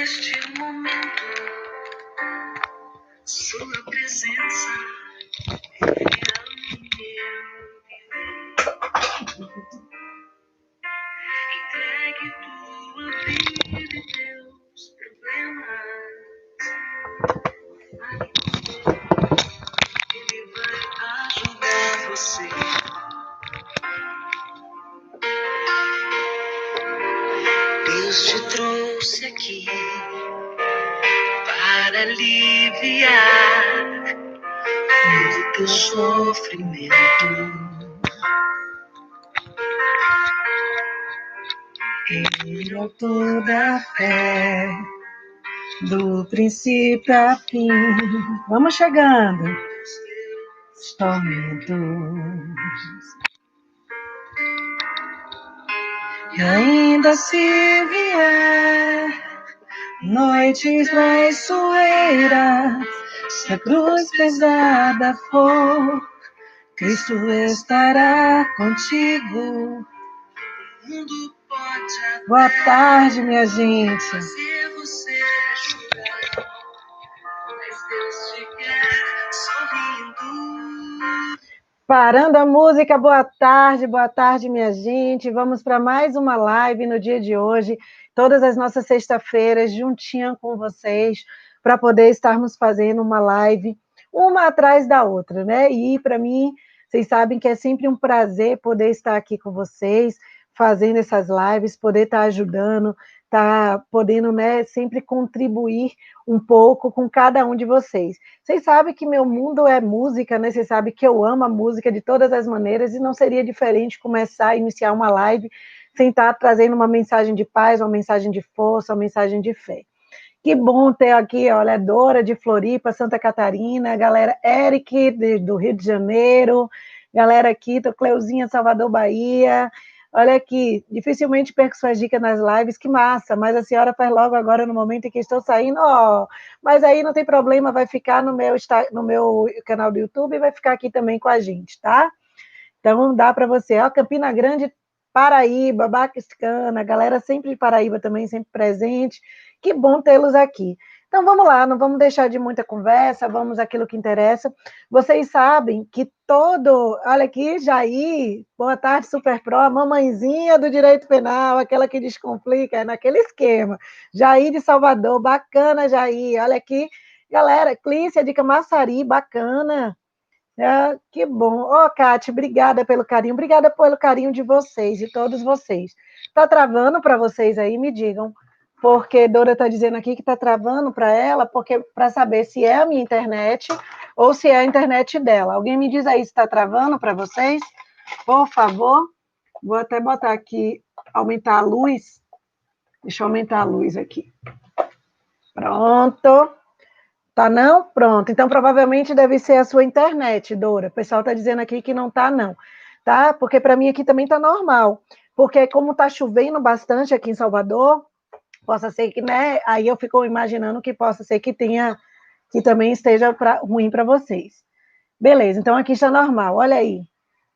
neste momento, sua presença real em meu viver. Entregue tua vida e teus problemas a Ele vai ajudar você. Deus te trouxe aqui para aliviar todo teu sofrimento. Ele é toda a fé, do princípio a fim. Vamos chegando. Tormentos. E ainda se vier noites traiçoeiras, se a cruz pesada for, Cristo estará contigo. Boa tarde, minha gente. Parando a música, boa tarde, minha gente. Vamos para mais uma live no dia de hoje, todas as nossas sextas-feiras, juntinha com vocês, para poder estarmos fazendo uma live, uma atrás da outra, né? E para mim, vocês sabem que é sempre um prazer poder estar aqui com vocês, fazendo essas lives, poder estar ajudando, estar podendo, né, sempre contribuir um pouco com cada um de vocês. Vocês sabem que meu mundo é música, né? Vocês sabem que eu amo a música de todas as maneiras e não seria diferente começar a iniciar uma live sem estar trazendo uma mensagem de paz, uma mensagem de força, uma mensagem de fé. Que bom ter aqui, olha, Dora de Floripa, Santa Catarina, galera Eric do Rio de Janeiro, galera aqui, tô Cleuzinha, Salvador, Bahia. Olha aqui, dificilmente perco suas dicas nas lives, que massa, mas a senhora faz logo agora no momento em que estou saindo, ó, mas aí não tem problema, vai ficar no meu canal do YouTube e vai ficar aqui também com a gente, tá? Então dá para você, ó, Campina Grande, Paraíba, Bacana, galera sempre de Paraíba também, sempre presente, que bom tê-los aqui. Então vamos lá, não vamos deixar de muita conversa, vamos àquilo que interessa. Vocês sabem que olha aqui, Jair, boa tarde, Super Pro, a mamãezinha do direito penal, aquela que descomplica, é naquele esquema. Jair de Salvador, bacana, Jair, olha aqui. Galera, Clícia de Camaçari, bacana. Que bom. Ó, Cátia, obrigada pelo carinho de vocês, de todos vocês. Tá travando para vocês aí? Me digam. Porque Dora está dizendo aqui que está travando para ela, porque para saber se é a minha internet ou se é a internet dela. Alguém me diz aí se está travando para vocês? Por favor. Vou até botar aqui, aumentar a luz. Deixa eu aumentar a luz aqui. Pronto. Tá não? Pronto. Então, provavelmente deve ser a sua internet, Dora. O pessoal está dizendo aqui que não tá, não. Tá? Porque para mim aqui também tá normal. Porque como tá chovendo bastante aqui em Salvador, possa ser que, né? Aí eu fico imaginando que possa ser que também esteja ruim para vocês. Beleza, então aqui está normal, olha aí.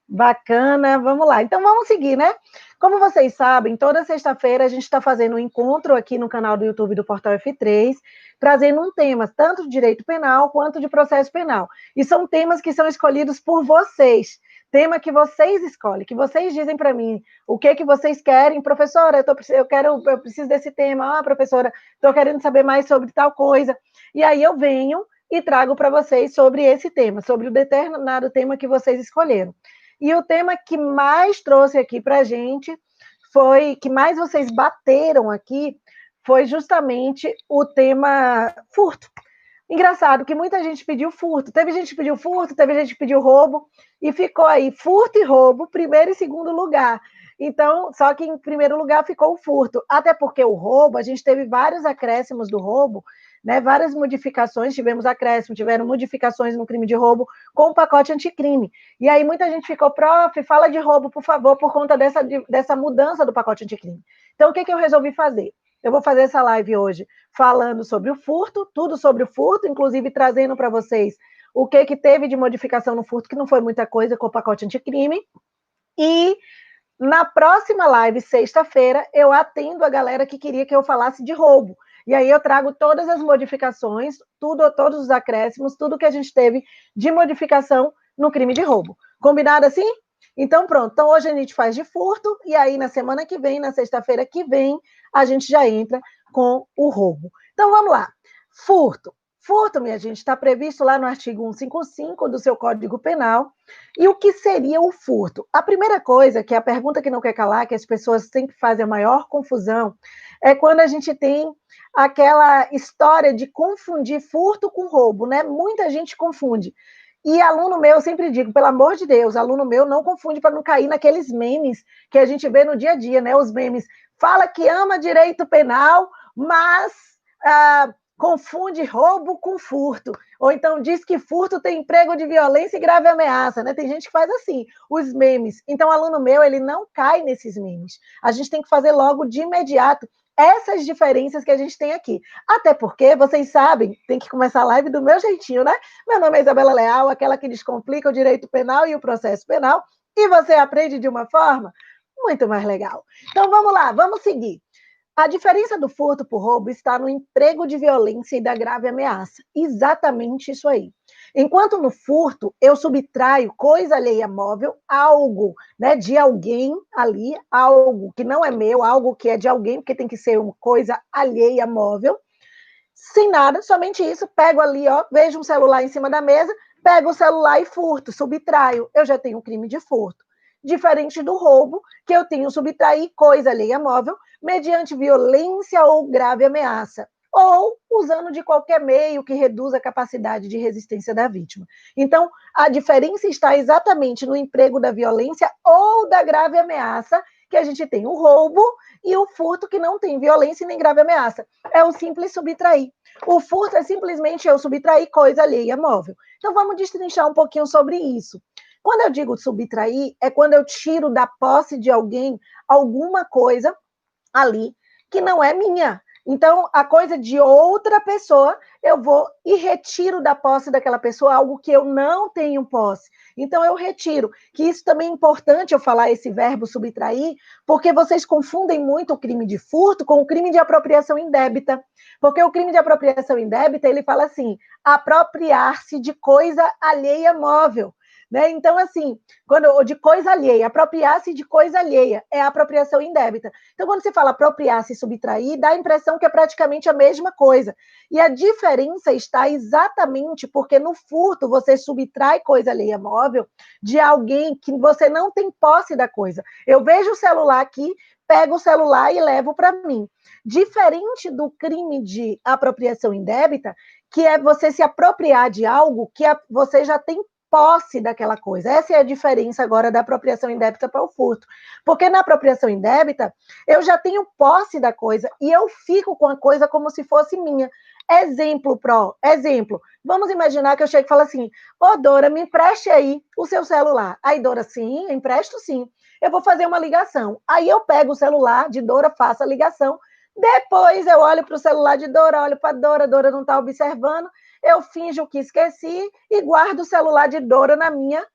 Bacana, vamos lá. Então vamos seguir, né? Como vocês sabem, toda sexta-feira a gente está fazendo um encontro aqui no canal do YouTube do Portal F3, trazendo um tema, tanto de direito penal quanto de processo penal. E são temas que são escolhidos por vocês. Tema que vocês escolhem, que vocês dizem para mim o que vocês querem. Professora, eu preciso desse tema. Ah, professora, estou querendo saber mais sobre tal coisa. E aí eu venho e trago para vocês sobre esse tema, sobre o determinado tema que vocês escolheram. E o tema que mais trouxe aqui para a gente que mais vocês bateram aqui, foi justamente o tema furto. Engraçado que muita gente pediu furto. Teve gente que pediu furto, teve gente que pediu roubo, e ficou aí furto e roubo, primeiro e segundo lugar. Então, só que em primeiro lugar ficou o furto. Até porque o roubo, a gente teve vários acréscimos do roubo, né? Várias modificações, tivemos acréscimo, tiveram modificações no crime de roubo com o pacote anticrime. E aí muita gente ficou, prof, fala de roubo, por favor, por conta dessa mudança do pacote anticrime. Então, o que eu resolvi fazer? Eu vou fazer essa live hoje falando sobre o furto, tudo sobre o furto, inclusive trazendo para vocês o que teve de modificação no furto, que não foi muita coisa com o pacote anticrime. E na próxima live, sexta-feira, eu atendo a galera que queria que eu falasse de roubo. E aí eu trago todas as modificações, todos os acréscimos, tudo que a gente teve de modificação no crime de roubo. Combinado assim? Então, pronto. Então, hoje a gente faz de furto, e aí na semana que vem, na sexta-feira que vem, a gente já entra com o roubo. Então, vamos lá. Furto. Furto, minha gente, está previsto lá no artigo 155 do seu Código Penal. E o que seria o furto? A primeira coisa, que é a pergunta que não quer calar, que as pessoas sempre fazem a maior confusão, é quando a gente tem aquela história de confundir furto com roubo, né? Muita gente confunde. E aluno meu, eu sempre digo, pelo amor de Deus, aluno meu, não confunde para não cair naqueles memes que a gente vê no dia a dia, né? Os memes. Fala que ama direito penal, mas confunde roubo com furto. Ou então diz que furto tem emprego de violência e grave ameaça, né? Tem gente que faz assim, os memes. Então, aluno meu, ele não cai nesses memes. A gente tem que fazer logo de imediato essas diferenças que a gente tem aqui. Até porque, vocês sabem, tem que começar a live do meu jeitinho, né? Meu nome é Isabela Leal, aquela que descomplica o direito penal e o processo penal, e você aprende de uma forma muito mais legal. Então, vamos lá, vamos seguir. A diferença do furto por roubo está no emprego de violência e da grave ameaça. Exatamente isso aí. Enquanto no furto, eu subtraio coisa alheia móvel, algo, né, de alguém ali, algo que não é meu, algo que é de alguém, porque tem que ser uma coisa alheia móvel, sem nada, somente isso, pego ali, ó, vejo um celular em cima da mesa, pego o celular e furto, subtraio, eu já tenho um crime de furto. Diferente do roubo, que eu tenho subtrair coisa alheia móvel, mediante violência ou grave ameaça, ou usando de qualquer meio que reduza a capacidade de resistência da vítima. Então, a diferença está exatamente no emprego da violência ou da grave ameaça, que a gente tem o roubo e o furto, que não tem violência nem grave ameaça. É o simples subtrair. O furto é simplesmente eu subtrair coisa alheia móvel. Então, vamos destrinchar um pouquinho sobre isso. Quando eu digo subtrair, é quando eu tiro da posse de alguém alguma coisa ali que não é minha. Então, a coisa de outra pessoa, eu vou e retiro da posse daquela pessoa algo que eu não tenho posse. Então, eu retiro. Que isso também é importante eu falar esse verbo subtrair, porque vocês confundem muito o crime de furto com o crime de apropriação indébita. Porque o crime de apropriação indébita, ele fala assim, apropriar-se de coisa alheia móvel. Né? Então, assim, de coisa alheia, apropriar-se de coisa alheia é a apropriação indébita. Então, quando você fala apropriar-se e subtrair, dá a impressão que é praticamente a mesma coisa. E a diferença está exatamente porque no furto você subtrai coisa alheia móvel de alguém que você não tem posse da coisa. Eu vejo o celular aqui, pego o celular e levo para mim. Diferente do crime de apropriação indébita, que é você se apropriar de algo que você já tem posse daquela coisa. Essa é a diferença agora da apropriação indébita para o furto. Porque na apropriação indébita, eu já tenho posse da coisa e eu fico com a coisa como se fosse minha. Exemplo. Vamos imaginar que eu chego e falo assim, ô Dora, me empreste aí o seu celular. Aí Dora, sim, empresto sim. Eu vou fazer uma ligação. Aí eu pego o celular de Dora, faço a ligação. Depois eu olho para o celular de Dora, olho para Dora não está observando, eu finjo que esqueci e guardo o celular de Dora na minha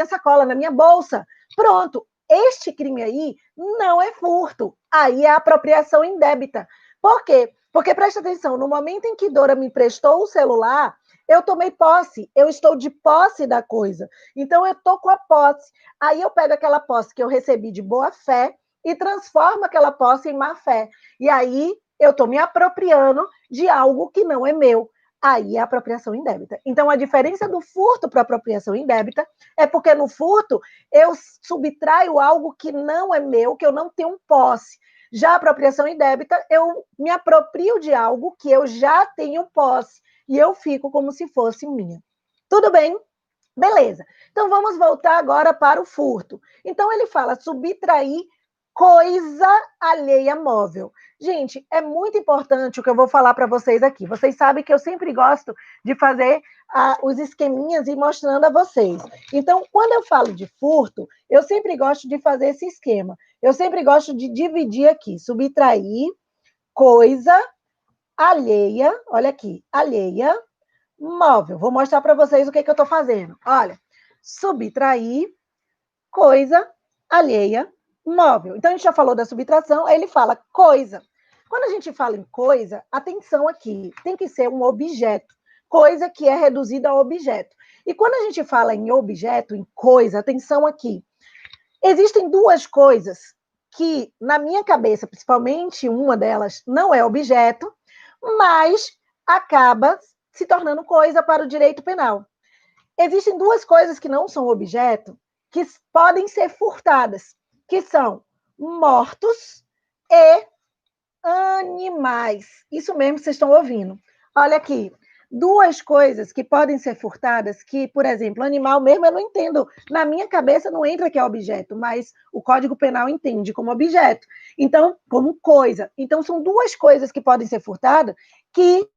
sacola, na minha bolsa. Pronto. Este crime aí não é furto. Aí é apropriação indébita. Por quê? Porque, presta atenção, no momento em que Dora me emprestou o celular, eu tomei posse, eu estou de posse da coisa. Então, eu estou com a posse. Aí eu pego aquela posse que eu recebi de boa fé e transformo aquela posse em má fé. E aí eu estou me apropriando de algo que não é meu. Aí é apropriação indébita. Então, a diferença do furto para apropriação indébita é porque no furto eu subtraio algo que não é meu, que eu não tenho posse. Já a apropriação indébita, eu me aproprio de algo que eu já tenho posse e eu fico como se fosse minha. Tudo bem? Beleza. Então, vamos voltar agora para o furto. Então, ele fala subtrair coisa alheia móvel. Gente, é muito importante o que eu vou falar para vocês aqui. Vocês sabem que eu sempre gosto de fazer os esqueminhas e mostrando a vocês. Então, quando eu falo de furto, eu sempre gosto de fazer esse esquema. Eu sempre gosto de dividir aqui, subtrair coisa alheia, olha aqui, alheia móvel. Vou mostrar para vocês o que eu estou fazendo. Olha, subtrair coisa alheia móvel. Então, a gente já falou da subtração, aí ele fala coisa. Quando a gente fala em coisa, atenção aqui, tem que ser um objeto, coisa que é reduzida a objeto. E quando a gente fala em objeto, em coisa, atenção aqui, existem duas coisas que, na minha cabeça, principalmente uma delas, não é objeto, mas acaba se tornando coisa para o direito penal. Existem duas coisas que não são objeto, que podem ser furtadas, que são mortos e animais. Isso mesmo que vocês estão ouvindo. Olha aqui, duas coisas que podem ser furtadas, que, por exemplo, animal mesmo eu não entendo. Na minha cabeça não entra que é objeto, mas o Código Penal entende como objeto. Então, como coisa. Então, são duas coisas que podem ser furtadas que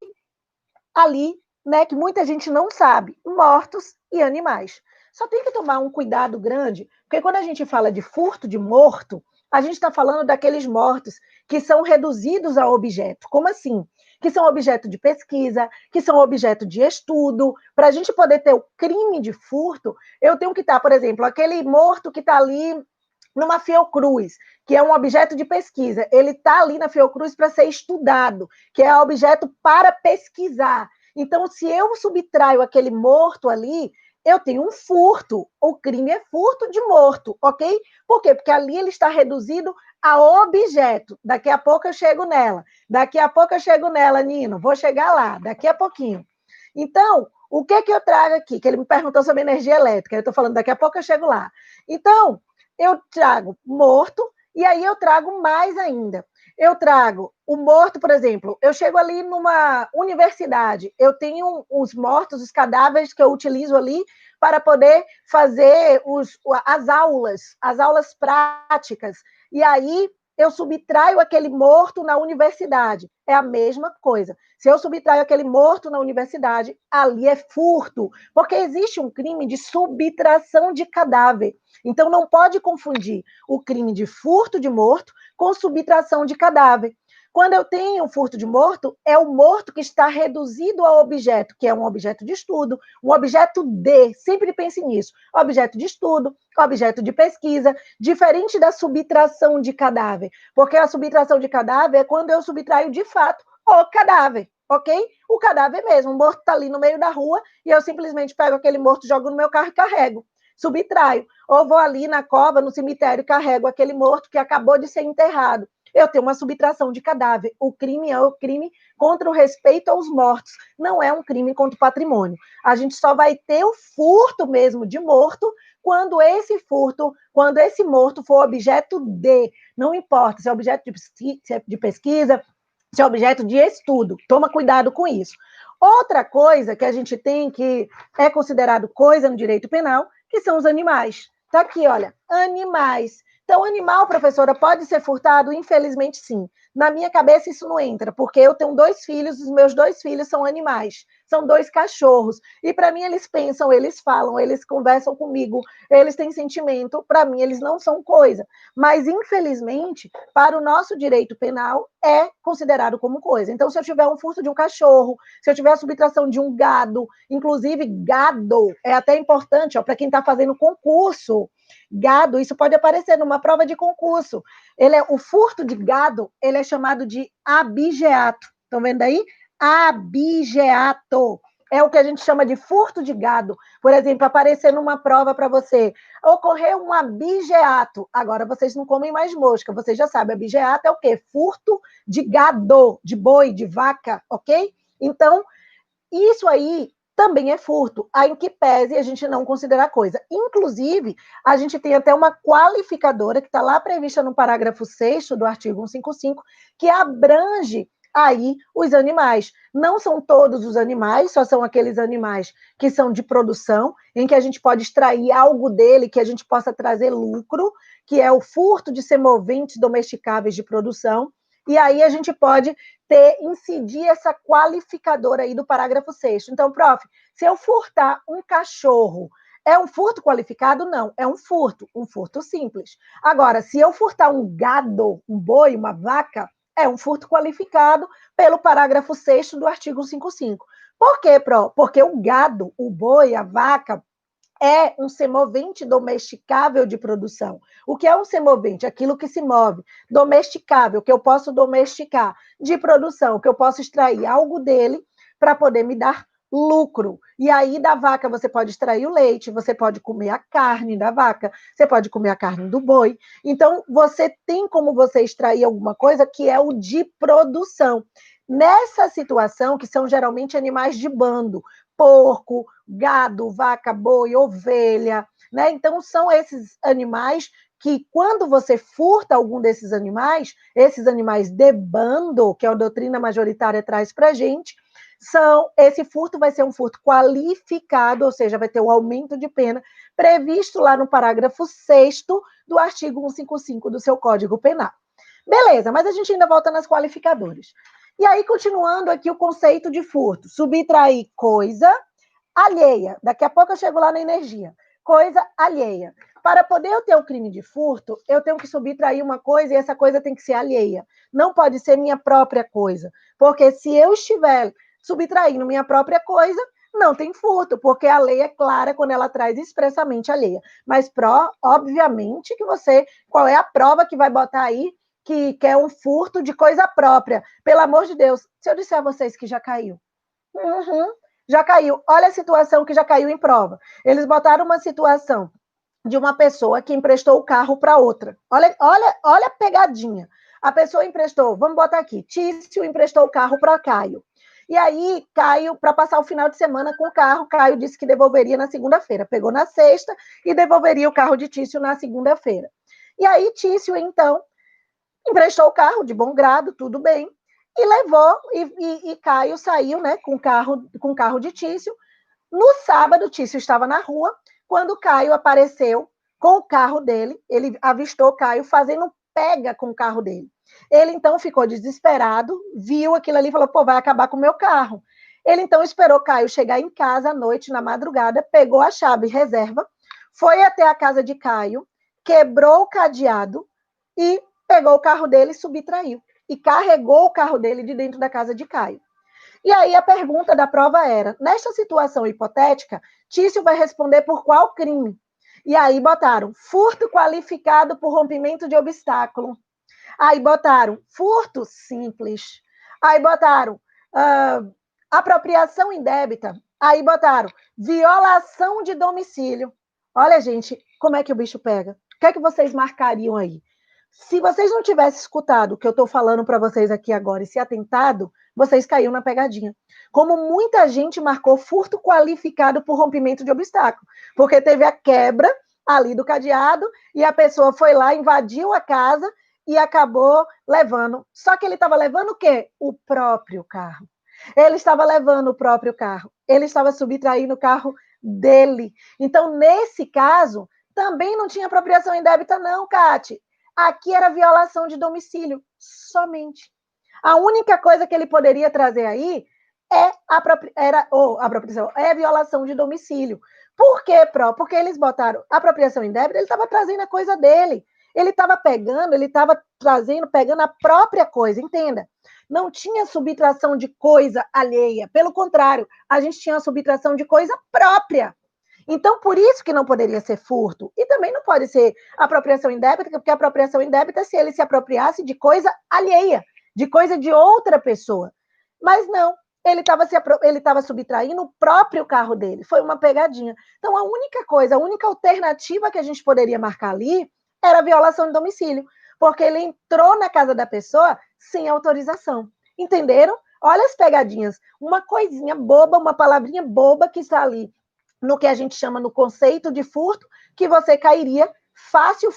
ali, né, que muita gente não sabe, mortos e animais. Só tem que tomar um cuidado grande, porque quando a gente fala de furto de morto, a gente está falando daqueles mortos que são reduzidos a objeto. Como assim? Que são objeto de pesquisa, que são objeto de estudo. Para a gente poder ter o crime de furto, eu tenho que estar, por exemplo, aquele morto que está ali numa Fiocruz, que é um objeto de pesquisa. Ele está ali na Fiocruz para ser estudado, que é objeto para pesquisar. Então, se eu subtraio aquele morto ali, eu tenho um furto. O crime é furto de morto, ok? Por quê? Porque ali ele está reduzido a objeto. Daqui a pouco eu chego nela. Daqui a pouco eu chego nela, Nino. Vou chegar lá, daqui a pouquinho. Então, o que eu trago aqui? Que ele me perguntou sobre energia elétrica. Eu estou falando, daqui a pouco eu chego lá. Então, eu trago morto e aí eu trago mais ainda. Eu trago o morto, por exemplo, eu chego ali numa universidade, eu tenho os mortos, os cadáveres que eu utilizo ali para poder fazer as aulas práticas. E aí eu subtraio aquele morto na universidade. É a mesma coisa. Se eu subtraio aquele morto na universidade, ali é furto, porque existe um crime de subtração de cadáver. Então, não pode confundir o crime de furto de morto com subtração de cadáver. Quando eu tenho furto de morto, é o morto que está reduzido a objeto, que é um objeto de estudo, um objeto de, sempre pense nisso, objeto de estudo, objeto de pesquisa, diferente da subtração de cadáver, porque a subtração de cadáver é quando eu subtraio de fato o cadáver, ok? O cadáver mesmo, o morto está ali no meio da rua e eu simplesmente pego aquele morto, jogo no meu carro e carrego. Subtraio. Ou vou ali na cova, no cemitério, e carrego aquele morto que acabou de ser enterrado. Eu tenho uma subtração de cadáver. O crime é o crime contra o respeito aos mortos, não é um crime contra o patrimônio. A gente só vai ter o furto mesmo de morto quando esse morto for objeto de, não importa se é objeto de pesquisa, se é objeto de estudo. Toma cuidado com isso. Outra coisa que a gente tem que é considerado coisa no direito penal, que são os animais. Está aqui, olha, animais. Então, animal, professora, pode ser furtado? Infelizmente, sim. Na minha cabeça, isso não entra, porque eu tenho 2 filhos, os meus 2 filhos são animais, são 2 cachorros. E, para mim, eles pensam, eles falam, eles conversam comigo, eles têm sentimento, para mim, eles não são coisa. Mas, infelizmente, para o nosso direito penal, é considerado como coisa. Então, se eu tiver um furto de um cachorro, se eu tiver a subtração de um gado, inclusive gado, é até importante para quem está fazendo concurso, gado, isso pode aparecer numa prova de concurso. O furto de gado, ele é chamado de abigeato. Estão vendo aí? Abigeato. É o que a gente chama de furto de gado. Por exemplo, aparecer numa prova para você, ocorreu um abigeato. Agora vocês não comem mais mosca, vocês já sabem, abigeato é o quê? Furto de gado, de boi, de vaca, ok? Então, isso aí também é furto, em que pese a gente não considerar coisa. Inclusive, a gente tem até uma qualificadora que está lá prevista no parágrafo 6º do artigo 155, que abrange aí os animais. Não são todos os animais, só são aqueles animais que são de produção, em que a gente pode extrair algo dele, que a gente possa trazer lucro, que é o furto de semoventes domesticáveis de produção, e aí a gente pode incidir essa qualificadora aí do parágrafo 6º. Então, prof, se eu furtar um cachorro, é um furto qualificado? Não, é um furto simples. Agora, se eu furtar um gado, um boi, uma vaca, é um furto qualificado pelo parágrafo 6º do artigo 155. Por quê, Pro? Porque o gado, o boi, a vaca, é um semovente domesticável de produção. O que é um semovente? Aquilo que se move. Domesticável, que eu posso domesticar. De produção, que eu posso extrair algo dele para poder me dar lucro. E aí, da vaca, você pode extrair o leite, você pode comer a carne da vaca, você pode comer a carne do boi. Então, você tem como você extrair alguma coisa que é o de produção. Nessa situação, que são geralmente animais de bando, porco, gado, vaca, boi, ovelha, né? Então, são esses animais que, quando você furta algum desses animais, esses animais de bando, que a doutrina majoritária traz para a gente, esse furto vai ser um furto qualificado, ou seja, vai ter um aumento de pena previsto lá no parágrafo 6º do artigo 155 do seu Código Penal. Beleza, mas a gente ainda volta nas qualificadoras. E aí, continuando aqui o conceito de furto, subtrair coisa alheia. Daqui a pouco eu chego lá na energia. Coisa alheia. Para poder eu ter o crime de furto, eu tenho que subtrair uma coisa e essa coisa tem que ser alheia. Não pode ser minha própria coisa. Porque se eu estiver subtraindo minha própria coisa, não tem furto, porque a lei é clara quando ela traz expressamente alheia. Mas, obviamente, que qual é a prova que vai botar aí que é um furto de coisa própria? Pelo amor de Deus, se eu disser a vocês que já caiu. Já caiu. Olha a situação que já caiu em prova. Eles botaram uma situação de uma pessoa que emprestou o carro para outra. Olha a pegadinha. A pessoa emprestou, vamos botar aqui, Tício emprestou o carro para Caio. E aí, Caio, para passar o final de semana com o carro, Caio disse que devolveria na segunda-feira. Pegou na sexta e devolveria o carro de Tício na segunda-feira. E aí, Tício, então, emprestou o carro de bom grado, tudo bem, e levou, e Caio saiu, né, com o carro de Tício. No sábado, Tício estava na rua, quando Caio apareceu com o carro dele, ele avistou Caio fazendo pega com o carro dele. Ele, então, ficou desesperado, viu aquilo ali e falou, pô, vai acabar com o meu carro. Ele, então, esperou Caio chegar em casa à noite, na madrugada, pegou a chave reserva, foi até a casa de Caio, quebrou o cadeado e pegou o carro dele e subtraiu. E carregou o carro dele de dentro da casa de Caio. E aí a pergunta da prova era, nesta situação hipotética, Tício vai responder por qual crime? E aí botaram furto qualificado por rompimento de obstáculo. Aí botaram furto simples. Aí botaram apropriação indébita. Aí botaram violação de domicílio. Olha, gente, como é que o bicho pega? O que é que vocês marcariam aí? Se vocês não tivessem escutado o que eu estou falando para vocês aqui agora e se atentado, vocês caíram na pegadinha. Como muita gente marcou furto qualificado por rompimento de obstáculo, porque teve a quebra ali do cadeado e a pessoa foi lá, invadiu a casa e acabou levando. Só que ele estava levando o quê? O próprio carro. Ele estava levando o próprio carro. Ele estava subtraindo o carro dele. Então, nesse caso, também não tinha apropriação indébita, não, Cate. Aqui era violação de domicílio, somente. A única coisa que ele poderia trazer aí é a violação de domicílio. Por quê, Pró? Porque eles botaram apropriação indébita, ele estava trazendo a coisa dele. Ele estava pegando, pegando a própria coisa, entenda. Não tinha subtração de coisa alheia. Pelo contrário, a gente tinha a subtração de coisa própria. Então, por isso que não poderia ser furto. E também não pode ser apropriação indébita, porque a apropriação indébita é se ele se apropriasse de coisa alheia, de coisa de outra pessoa. Mas não, ele estava subtraindo o próprio carro dele. Foi uma pegadinha. Então, a única alternativa que a gente poderia marcar ali era a violação de domicílio, porque ele entrou na casa da pessoa sem autorização. Entenderam? Olha as pegadinhas. Uma coisinha boba, uma palavrinha boba que está ali no que a gente chama no conceito de furto, que você cairia fácil,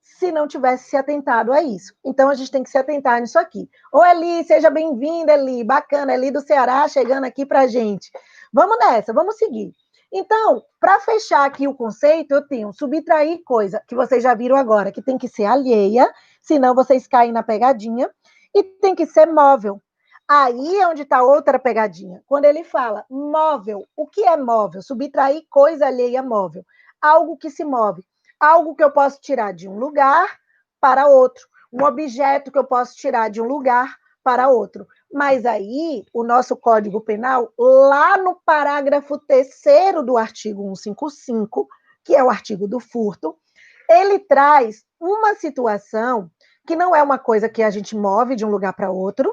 se não tivesse se atentado a isso. Então, a gente tem que se atentar nisso aqui. Ô, Eli, seja bem-vinda, Eli. Bacana, Eli do Ceará chegando aqui para a gente. Vamos nessa, vamos seguir. Então, para fechar aqui o conceito, eu tenho subtrair coisa, que vocês já viram agora, que tem que ser alheia, senão vocês caem na pegadinha, e tem que ser móvel. Aí é onde está outra pegadinha. Quando ele fala móvel, o que é móvel? Subtrair coisa alheia móvel. Algo que se move. Algo que eu posso tirar de um lugar para outro. Um objeto que eu posso tirar de um lugar para outro. Mas aí, o nosso Código Penal, lá no parágrafo 3º do artigo 155, que é o artigo do furto, ele traz uma situação que não é uma coisa que a gente move de um lugar para outro,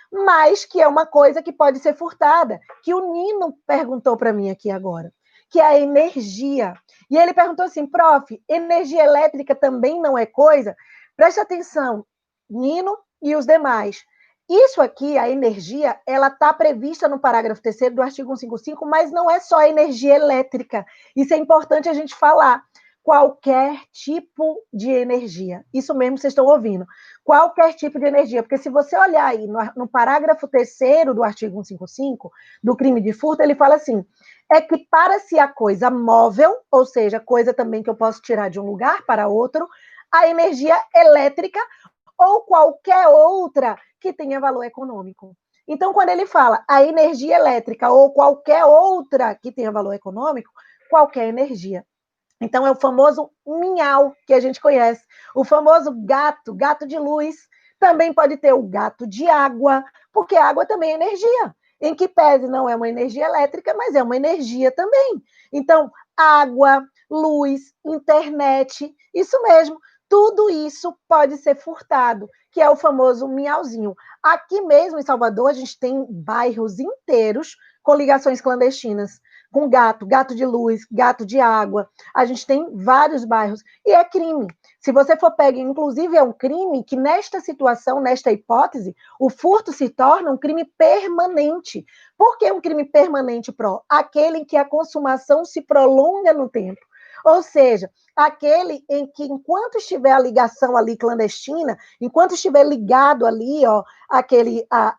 mas que é uma coisa que pode ser furtada, que o Nino perguntou para mim aqui agora, que é a energia. E ele perguntou assim, prof, energia elétrica também não é coisa? Preste atenção, Nino e os demais. Isso aqui, a energia, ela está prevista no parágrafo 3º do artigo 155, mas não é só energia elétrica. Isso é importante a gente falar. Qualquer tipo de energia. Isso mesmo vocês estão ouvindo. Qualquer tipo de energia. Porque se você olhar aí no parágrafo 3º do artigo 155, do crime de furto, ele fala assim, equipara-se a coisa móvel, ou seja, coisa também que eu posso tirar de um lugar para outro, a energia elétrica ou qualquer outra que tenha valor econômico. Então, quando ele fala a energia elétrica ou qualquer outra que tenha valor econômico, qualquer energia. Então, é o famoso minhau que a gente conhece. O famoso gato, gato de luz. Também pode ter o gato de água, porque água também é energia. Em que pese não é uma energia elétrica, mas é uma energia também. Então, água, luz, internet, isso mesmo. Tudo isso pode ser furtado, que é o famoso miauzinho. Aqui mesmo em Salvador, a gente tem bairros inteiros com ligações clandestinas, com gato, gato de luz, gato de água. A gente tem vários bairros. E é crime. Se você for pego, inclusive é um crime que nesta situação, nesta hipótese, o furto se torna um crime permanente. Por que um crime permanente, Pro? Aquele em que a consumação se prolonga no tempo. Ou seja, aquele em que, enquanto estiver a ligação ali clandestina, enquanto estiver ligado ali, ó,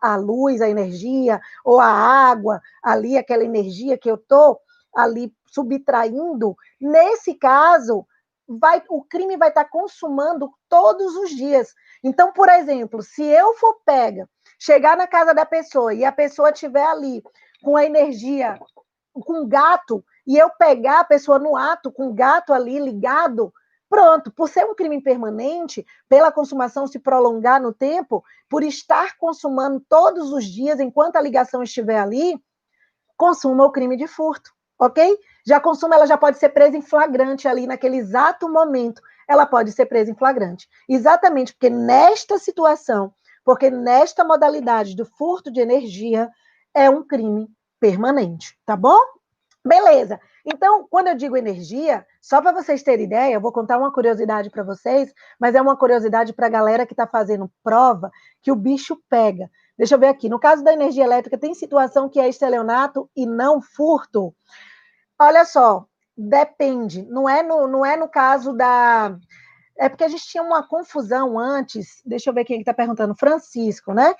a luz, a energia, ou a água, ali, aquela energia que eu estou ali subtraindo, nesse caso, o crime vai estar consumando todos os dias. Então, por exemplo, se eu for pega, chegar na casa da pessoa e a pessoa estiver ali com a energia, com gato, e eu pegar a pessoa no ato, com o gato ali ligado, pronto, por ser um crime permanente, pela consumação se prolongar no tempo, por estar consumando todos os dias, enquanto a ligação estiver ali, consuma o crime de furto, ok? Já consuma, ela já pode ser presa em flagrante ali, naquele exato momento, ela pode ser presa em flagrante. Exatamente porque nesta situação, porque nesta modalidade do furto de energia, é um crime permanente, tá bom? Beleza. Então, quando eu digo energia, só para vocês terem ideia, eu vou contar uma curiosidade para vocês, mas é uma curiosidade para a galera que está fazendo prova que o bicho pega. Deixa eu ver aqui. No caso da energia elétrica, tem situação que é estelionato e não furto? Olha só, depende. Não é no caso da... É porque a gente tinha uma confusão antes, deixa eu ver quem está perguntando, Francisco, né?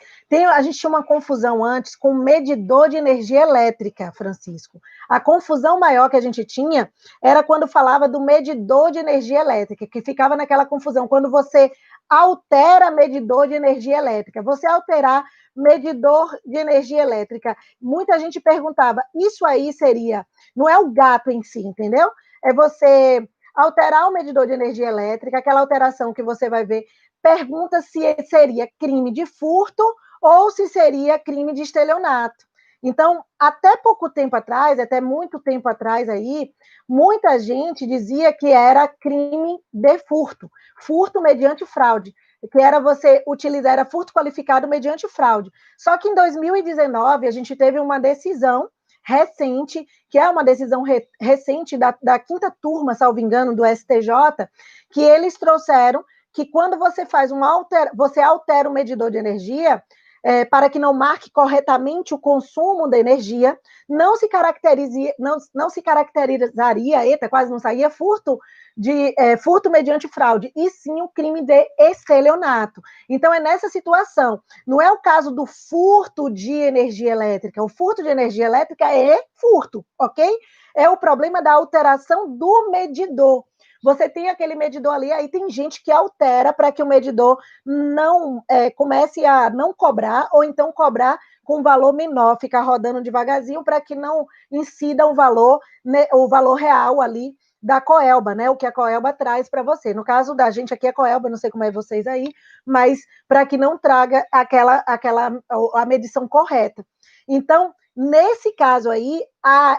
A gente tinha uma confusão antes com medidor de energia elétrica, Francisco. A confusão maior que a gente tinha era quando falava do medidor de energia elétrica, que ficava naquela confusão, quando você altera medidor de energia elétrica. Você alterar medidor de energia elétrica. Muita gente perguntava, isso aí seria, não é o gato em si, entendeu? É você alterar o medidor de energia elétrica, aquela alteração que você vai ver, pergunta se seria crime de furto ou se seria crime de estelionato. Então, até pouco tempo atrás, até muito tempo atrás aí, muita gente dizia que era crime de furto, furto mediante fraude, que era você utilizar, era furto qualificado mediante fraude. Só que em 2019, a gente teve uma decisão recente, que é uma decisão recente da quinta turma, salvo engano, do STJ, que eles trouxeram que quando você faz você altera o medidor de energia, para que não marque corretamente o consumo da energia, não se caracterizaria, eita, quase não saía, furto mediante fraude, e sim o crime de estelionato. Então, é nessa situação. Não é o caso do furto de energia elétrica. O furto de energia elétrica é furto, ok? É o problema da alteração do medidor. Você tem aquele medidor ali, aí tem gente que altera para que o medidor não comece a não cobrar, ou então cobrar com um valor menor, ficar rodando devagarzinho para que não incida o valor real ali da Coelba, né? O que a Coelba traz para você. No caso da gente aqui é Coelba, não sei como é vocês aí, mas para que não traga a medição correta. Então, nesse caso aí,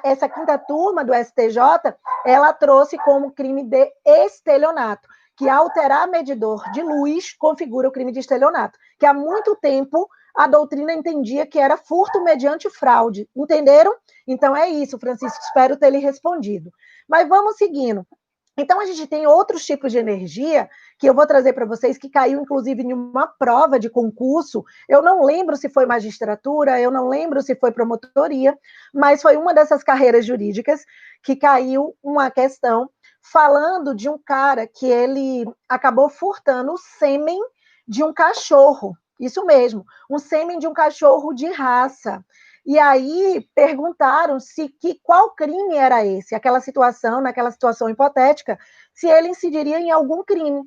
essa quinta turma do STJ, ela trouxe como crime de estelionato, que alterar medidor de luz configura o crime de estelionato, que há muito tempo a doutrina entendia que era furto mediante fraude. Entenderam? Então é isso, Francisco, espero ter lhe respondido. Mas vamos seguindo. Então, a gente tem outros tipos de energia que eu vou trazer para vocês, que caiu, inclusive, em uma prova de concurso. Eu não lembro se foi magistratura, eu não lembro se foi promotoria, mas foi uma dessas carreiras jurídicas que caiu uma questão falando de um cara que ele acabou furtando o sêmen de um cachorro. Isso mesmo, um sêmen de um cachorro de raça. E aí perguntaram qual crime era esse, naquela situação hipotética, se ele incidiria em algum crime.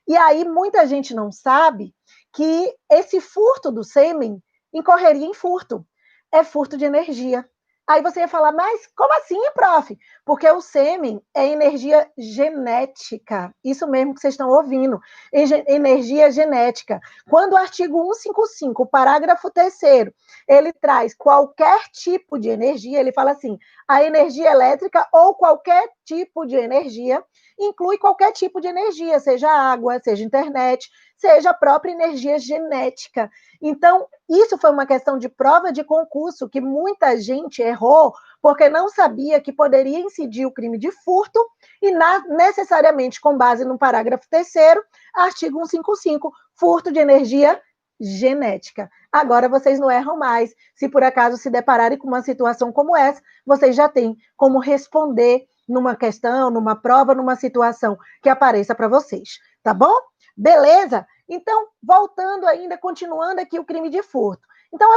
E aí muita gente não sabe que esse furto do sêmen incorreria em furto. É furto de energia. Aí você ia falar, mas como assim, prof? Porque o sêmen é energia genética. Isso mesmo que vocês estão ouvindo. Energia genética. Quando o artigo 155, parágrafo 3º, ele traz qualquer tipo de energia, ele fala assim, a energia elétrica ou qualquer tipo de energia, inclui qualquer tipo de energia, seja água, seja internet, seja a própria energia genética. Então, isso foi uma questão de prova de concurso que muita gente errou porque não sabia que poderia incidir o crime de furto e necessariamente com base no parágrafo 3º, artigo 155, furto de energia genética. Agora vocês não erram mais. Se por acaso se depararem com uma situação como essa, vocês já têm como responder numa questão, numa prova, numa situação que apareça para vocês, tá bom? Beleza? Então, voltando ainda, continuando aqui o crime de furto. Então,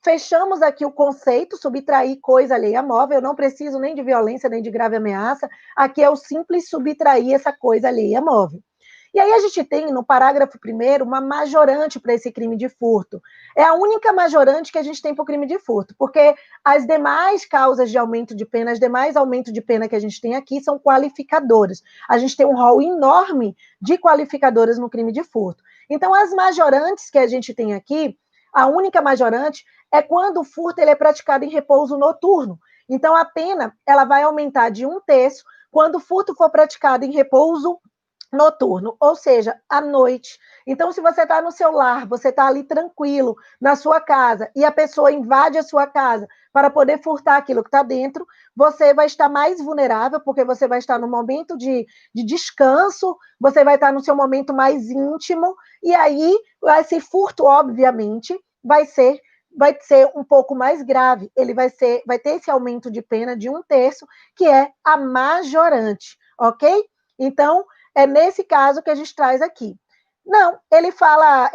fechamos aqui o conceito, subtrair coisa alheia móvel, eu não preciso nem de violência, nem de grave ameaça, aqui é o simples subtrair essa coisa alheia móvel. E aí a gente tem, no parágrafo 1º, uma majorante para esse crime de furto. É a única majorante que a gente tem para o crime de furto, porque as demais causas de aumento de pena, as demais aumentos de pena que a gente tem aqui são qualificadoras. A gente tem um rol enorme de qualificadoras no crime de furto. Então, as majorantes que a gente tem aqui, a única majorante é quando o furto ele é praticado em repouso noturno. Então, a pena ela vai aumentar de 1/3 quando o furto for praticado em repouso noturno, ou seja, à noite. Então, se você está no seu lar, você está ali tranquilo, na sua casa, e a pessoa invade a sua casa para poder furtar aquilo que está dentro, você vai estar mais vulnerável, porque você vai estar no momento de descanso, você vai estar no seu momento mais íntimo, e aí esse furto, obviamente, vai ser um pouco mais grave. Ele vai ter esse aumento de pena de 1/3, que é a majorante, ok? Então, é nesse caso que a gente traz aqui. Não, ele fala,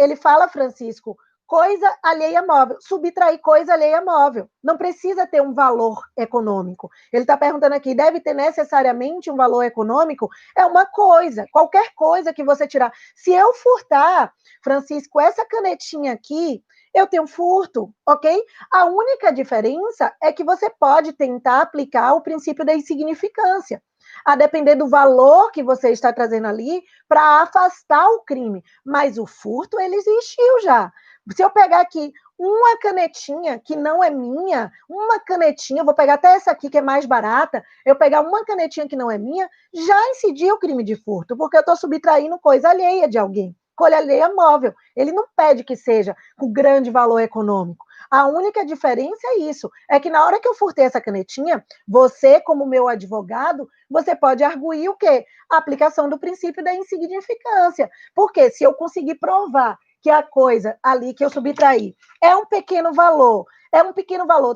Francisco, coisa alheia móvel, subtrair coisa alheia móvel. Não precisa ter um valor econômico. Ele está perguntando aqui, deve ter necessariamente um valor econômico? É uma coisa, qualquer coisa que você tirar. Se eu furtar, Francisco, essa canetinha aqui, eu tenho furto, ok? A única diferença é que você pode tentar aplicar o princípio da insignificância, a depender do valor que você está trazendo ali para afastar o crime. Mas o furto, ele existiu já. Se eu pegar aqui uma canetinha que não é minha, uma canetinha, eu vou pegar até essa aqui que é mais barata, eu pegar uma canetinha que não é minha, já incidiu o crime de furto, porque eu estou subtraindo coisa alheia de alguém. Coisa alheia móvel. Ele não pede que seja com grande valor econômico. A única diferença é isso, é que na hora que eu furtei essa canetinha, você, como meu advogado, você pode arguir o quê? A aplicação do princípio da insignificância. Porque se eu conseguir provar que a coisa ali que eu subtraí é um pequeno valor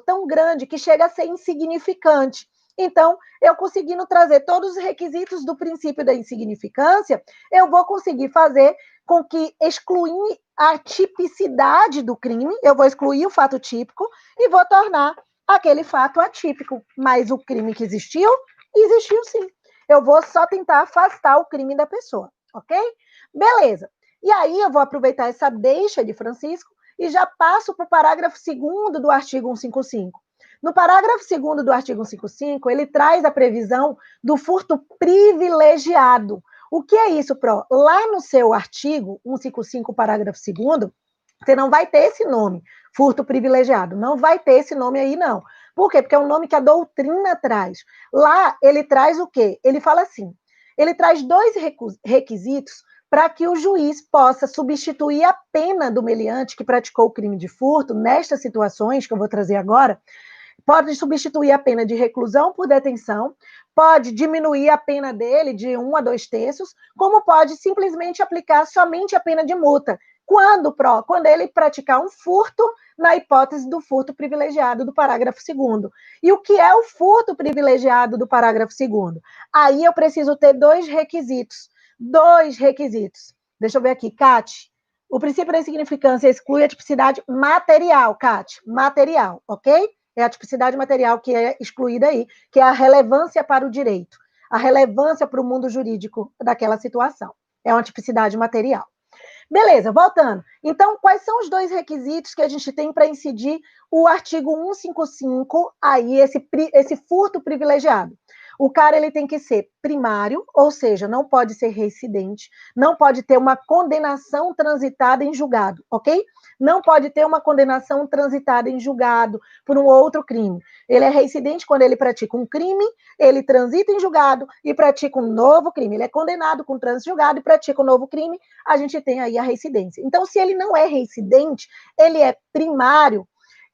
tão grande que chega a ser insignificante. Então, eu conseguindo trazer todos os requisitos do princípio da insignificância, eu vou conseguir fazer com que excluir a tipicidade do crime, eu vou excluir o fato típico e vou tornar aquele fato atípico. Mas o crime que existiu, existiu sim. Eu vou só tentar afastar o crime da pessoa, ok? Beleza. E aí eu vou aproveitar essa deixa de Francisco e já passo para o parágrafo 2º do artigo 155. No parágrafo 2º do artigo 155, ele traz a previsão do furto privilegiado. O que é isso, Pro? Lá no seu artigo 155, parágrafo 2º, você não vai ter esse nome, furto privilegiado. Não vai ter esse nome aí, não. Por quê? Porque é um nome que a doutrina traz. Lá, ele traz o quê? Ele fala assim, ele traz 2 requisitos para que o juiz possa substituir a pena do meliante que praticou o crime de furto, nestas situações que eu vou trazer agora, pode substituir a pena de reclusão por detenção, pode diminuir a pena dele de 1 a 2 terços, como pode simplesmente aplicar somente a pena de multa. Quando ele praticar um furto, na hipótese do furto privilegiado do parágrafo 2º. E o que é o furto privilegiado do parágrafo 2º? Aí eu preciso ter 2 requisitos. 2 requisitos. Deixa eu ver aqui, Cate. O princípio da insignificância exclui a tipicidade material, Cate. Material, ok? É a tipicidade material que é excluída aí, que é a relevância para o direito, a relevância para o mundo jurídico daquela situação. É uma tipicidade material. Beleza, voltando. Então, quais são os 2 requisitos que a gente tem para incidir o artigo 155, aí, esse furto privilegiado? O cara ele tem que ser primário, ou seja, não pode ser reincidente, não pode ter uma condenação transitada em julgado, ok? Não pode ter uma condenação transitada em julgado por um outro crime. Ele é reincidente quando ele pratica um crime, ele transita em julgado e pratica um novo crime. Ele é condenado com trânsito em julgado e pratica um novo crime, a gente tem aí a reincidência. Então, se ele não é reincidente, ele é primário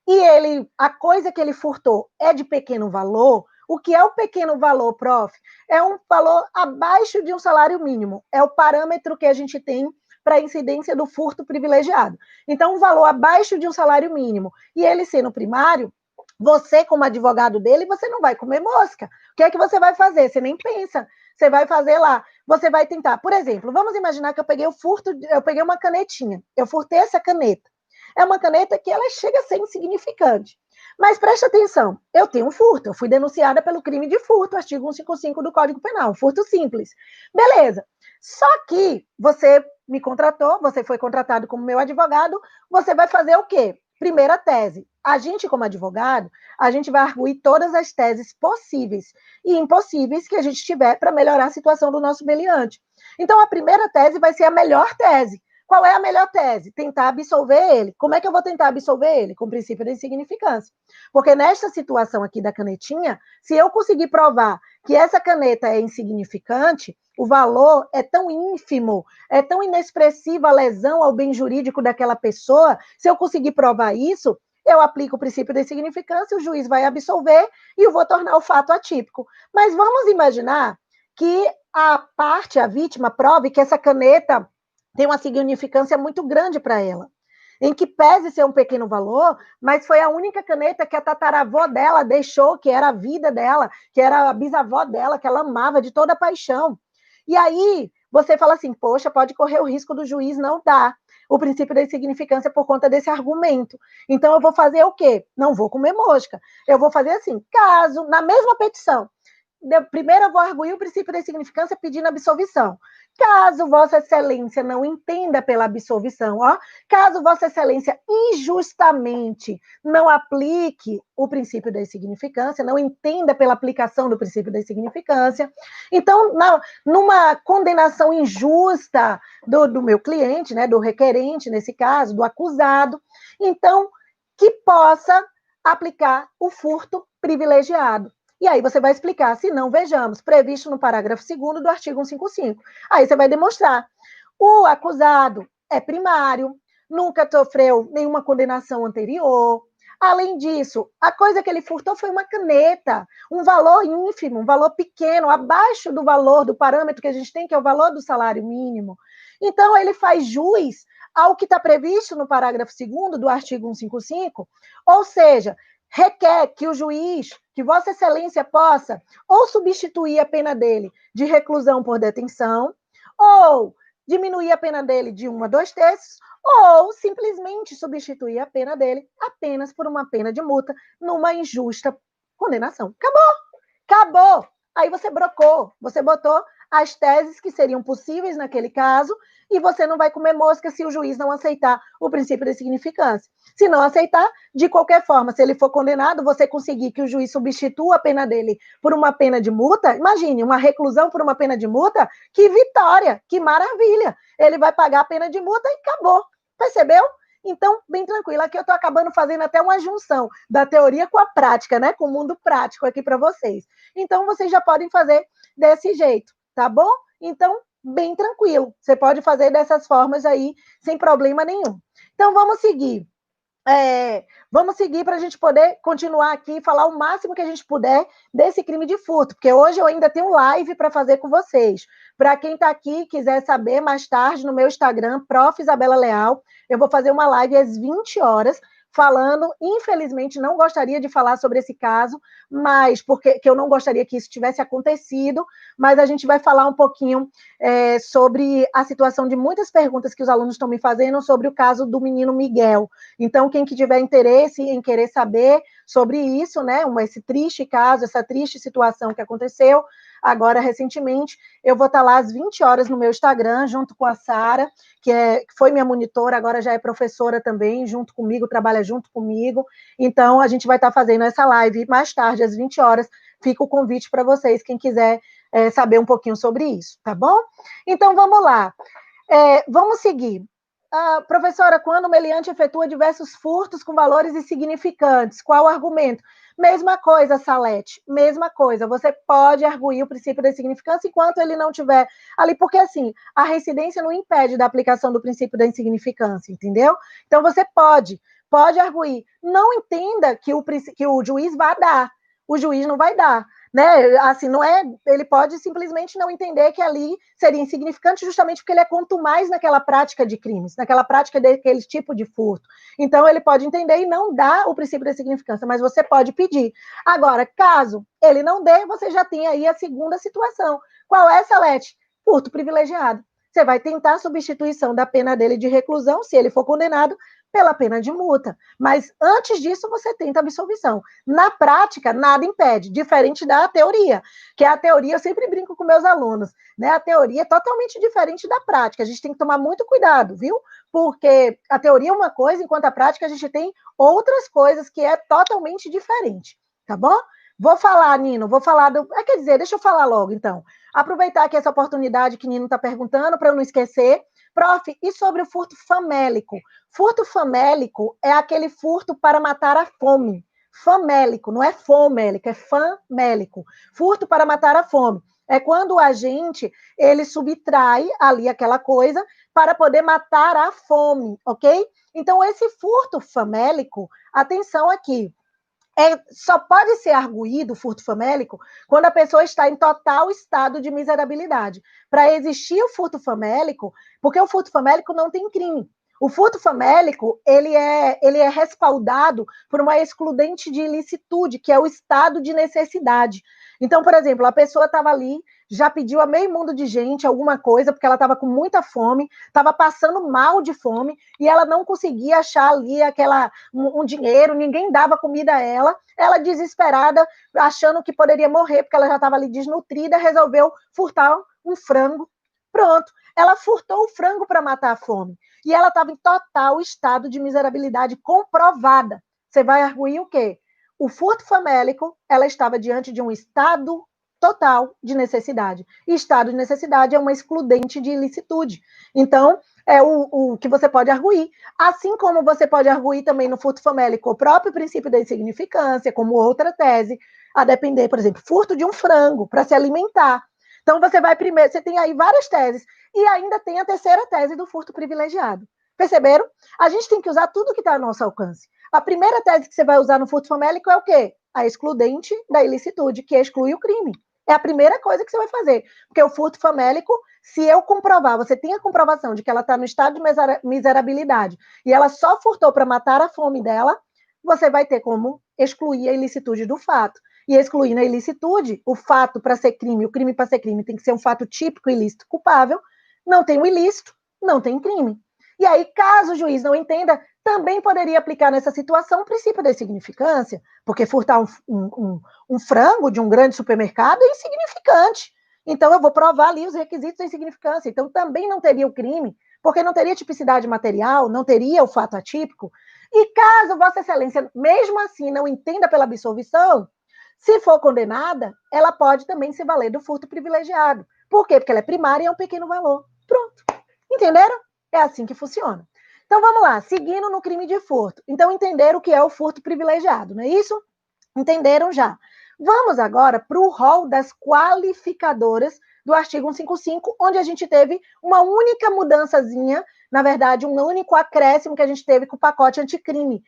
e a coisa que ele furtou é de pequeno valor. O que é o pequeno valor, prof? É um valor abaixo de um salário mínimo. É o parâmetro que a gente tem para a incidência do furto privilegiado. Então, um valor abaixo de um salário mínimo. E ele sendo primário, você, como advogado dele, você não vai comer mosca. O que é que você vai fazer? Você nem pensa. Você vai fazer lá. Você vai tentar. Por exemplo, vamos imaginar que eu peguei uma canetinha. Eu furtei essa caneta. É uma caneta que ela chega a ser insignificante. Mas preste atenção, eu tenho um furto, eu fui denunciada pelo crime de furto, artigo 155 do Código Penal, furto simples. Beleza. Só que você me contratou, você foi contratado como meu advogado, você vai fazer o quê? Primeira tese. A gente, como advogado, a gente vai arguir todas as teses possíveis e impossíveis que a gente tiver para melhorar a situação do nosso meliante. Então, a primeira tese vai ser a melhor tese. Qual é a melhor tese? Tentar absolver ele. Como é que eu vou tentar absolver ele? Com o princípio da insignificância. Porque nesta situação aqui da canetinha, se eu conseguir provar que essa caneta é insignificante, o valor é tão ínfimo, é tão inexpressiva a lesão ao bem jurídico daquela pessoa, se eu conseguir provar isso, eu aplico o princípio da insignificância, o juiz vai absolver e eu vou tornar o fato atípico. Mas vamos imaginar que a vítima, prove que essa caneta tem uma significância muito grande para ela, em que pese ser um pequeno valor, mas foi a única caneta que a tataravó dela deixou, que era a vida dela, que era a bisavó dela, que ela amava de toda a paixão. E aí você fala assim, poxa, pode correr o risco do juiz não dar o princípio da insignificância por conta desse argumento. Então eu vou fazer o quê? Não vou comer mosca. Eu vou fazer assim, caso, na mesma petição, primeiro eu vou arguir o princípio da insignificância pedindo absolvição. Caso Vossa Excelência não entenda pela absolvição, caso Vossa Excelência injustamente não aplique o princípio da insignificância, não entenda pela aplicação do princípio da insignificância, então, numa condenação injusta do meu cliente, né, do requerente, nesse caso, do acusado, então, que possa aplicar o furto privilegiado. E aí você vai explicar, se não, vejamos, previsto no parágrafo 2º do artigo 155. Aí você vai demonstrar. O acusado é primário, nunca sofreu nenhuma condenação anterior. Além disso, a coisa que ele furtou foi uma caneta, um valor ínfimo, um valor pequeno, abaixo do valor, do parâmetro que a gente tem, que é o valor do salário mínimo. Então, ele faz jus ao que está previsto no parágrafo 2º do artigo 155, ou seja, requer que o juiz, que Vossa Excelência possa ou substituir a pena dele de reclusão por detenção, ou diminuir a pena dele de 1 a 2 terços, ou simplesmente substituir a pena dele apenas por uma pena de multa numa injusta condenação. Acabou! Acabou! Aí você brocou, você botou as teses que seriam possíveis naquele caso, e você não vai comer mosca se o juiz não aceitar o princípio da insignificância. Se não aceitar, de qualquer forma, se ele for condenado, você conseguir que o juiz substitua a pena dele por uma pena de multa, imagine, uma reclusão por uma pena de multa, que vitória, que maravilha. Ele vai pagar a pena de multa e acabou. Percebeu? Então, bem tranquilo, aqui eu estou acabando fazendo até uma junção da teoria com a prática, né? Com o mundo prático aqui para vocês. Então, vocês já podem fazer desse jeito, tá bom? Então, bem tranquilo. Você pode fazer dessas formas aí, sem problema nenhum. Então, vamos seguir. Vamos seguir para a gente poder continuar aqui e falar o máximo que a gente puder desse crime de furto, porque hoje eu ainda tenho live para fazer com vocês. Para quem está aqui e quiser saber, mais tarde no meu Instagram, Prof. Isabela Leal, eu vou fazer uma live às 20 horas, falando, infelizmente, não gostaria de falar sobre esse caso, mas porque eu não gostaria que isso tivesse acontecido, mas a gente vai falar um pouquinho sobre a situação de muitas perguntas que os alunos estão me fazendo sobre o caso do menino Miguel. Então, quem que tiver interesse em querer saber sobre isso, né, esse triste caso, essa triste situação que aconteceu agora recentemente, eu vou estar lá às 20 horas no meu Instagram, junto com a Sara, que foi minha monitora, agora já é professora também, junto comigo, trabalha junto comigo. Então, a gente vai estar fazendo essa live mais tarde, às 20 horas. Fica o convite para vocês, quem quiser saber um pouquinho sobre isso, tá bom? Então, vamos lá. Vamos seguir. Professora, quando o meliante efetua diversos furtos com valores insignificantes, qual o argumento? Mesma coisa, Salete, mesma coisa. Você pode arguir o princípio da insignificância enquanto ele não tiver ali, porque assim, a reincidência não impede da aplicação do princípio da insignificância, entendeu? Então você pode arguir. Não entenda que o juiz vai dar, o juiz não vai dar. Né? Assim, não é, ele pode simplesmente não entender que ali seria insignificante justamente porque ele é contumaz naquela prática de crimes, naquela prática daquele tipo de furto. Então, ele pode entender e não dar o princípio da significância, mas você pode pedir. Agora, caso ele não dê, você já tem aí a segunda situação. Qual é, Salete? Furto privilegiado. Você vai tentar a substituição da pena dele de reclusão, se ele for condenado, pela pena de multa. Mas antes disso, você tenta absolvição. Na prática, nada impede, diferente da teoria, que a teoria, eu sempre brinco com meus alunos, né? A teoria é totalmente diferente da prática. A gente tem que tomar muito cuidado, viu? Porque a teoria é uma coisa, enquanto a prática a gente tem outras coisas que é totalmente diferente, tá bom? Vou falar, Nino, quer dizer, deixa eu falar logo, então. Aproveitar aqui essa oportunidade que Nino está perguntando, para eu não esquecer. Prof, e sobre o furto famélico? Furto famélico é aquele furto para matar a fome. Famélico, não é fomélico, é famélico. Furto para matar a fome. É quando o agente, ele subtrai ali aquela coisa para poder matar a fome, ok? Então, esse furto famélico, atenção aqui, só pode ser arguído o furto famélico quando a pessoa está em total estado de miserabilidade. Para existir o furto famélico, porque o furto famélico não tem crime. O furto famélico, ele é respaldado por uma excludente de ilicitude, que é o estado de necessidade. Então, por exemplo, a pessoa estava ali, já pediu a meio mundo de gente alguma coisa, porque ela estava com muita fome, estava passando mal de fome, e ela não conseguia achar ali um dinheiro, ninguém dava comida a ela desesperada, achando que poderia morrer, porque ela já estava ali desnutrida, resolveu furtar um frango. Pronto, ela furtou o frango para matar a fome. E ela estava em total estado de miserabilidade comprovada. Você vai arguir o quê? O furto famélico, ela estava diante de um estado total de necessidade. E estado de necessidade é uma excludente de ilicitude. Então, é o que você pode arguir. Assim como você pode arguir também no furto famélico o próprio princípio da insignificância, como outra tese, a depender, por exemplo, furto de um frango para se alimentar. Então, você tem aí várias teses. E ainda tem a terceira tese do furto privilegiado. Perceberam? A gente tem que usar tudo que está ao nosso alcance. A primeira tese que você vai usar no furto famélico é o quê? A excludente da ilicitude, que exclui o crime. É a primeira coisa que você vai fazer. Porque o furto famélico, se eu comprovar, você tem a comprovação de que ela está no estado de miserabilidade e ela só furtou para matar a fome dela, você vai ter como excluir a ilicitude do fato. E excluindo a ilicitude, o fato para ser crime, o crime para ser crime tem que ser um fato típico, ilícito, culpável. Não tem o ilícito, não tem crime. E aí, caso o juiz não entenda, também poderia aplicar nessa situação o princípio da insignificância, porque furtar um frango de um grande supermercado é insignificante. Então, eu vou provar ali os requisitos da insignificância. Então, também não teria o crime, porque não teria tipicidade material, não teria o fato atípico. E caso Vossa Excelência, mesmo assim, não entenda pela absolvição, se for condenada, ela pode também se valer do furto privilegiado. Por quê? Porque ela é primária e é um pequeno valor. Pronto. Entenderam? É assim que funciona. Então, vamos lá. Seguindo no crime de furto. Então, entenderam o que é o furto privilegiado, não é isso? Entenderam já. Vamos agora para o rol das qualificadoras do artigo 155, onde a gente teve uma única mudançazinha, na verdade, um único acréscimo que a gente teve com o pacote anticrime,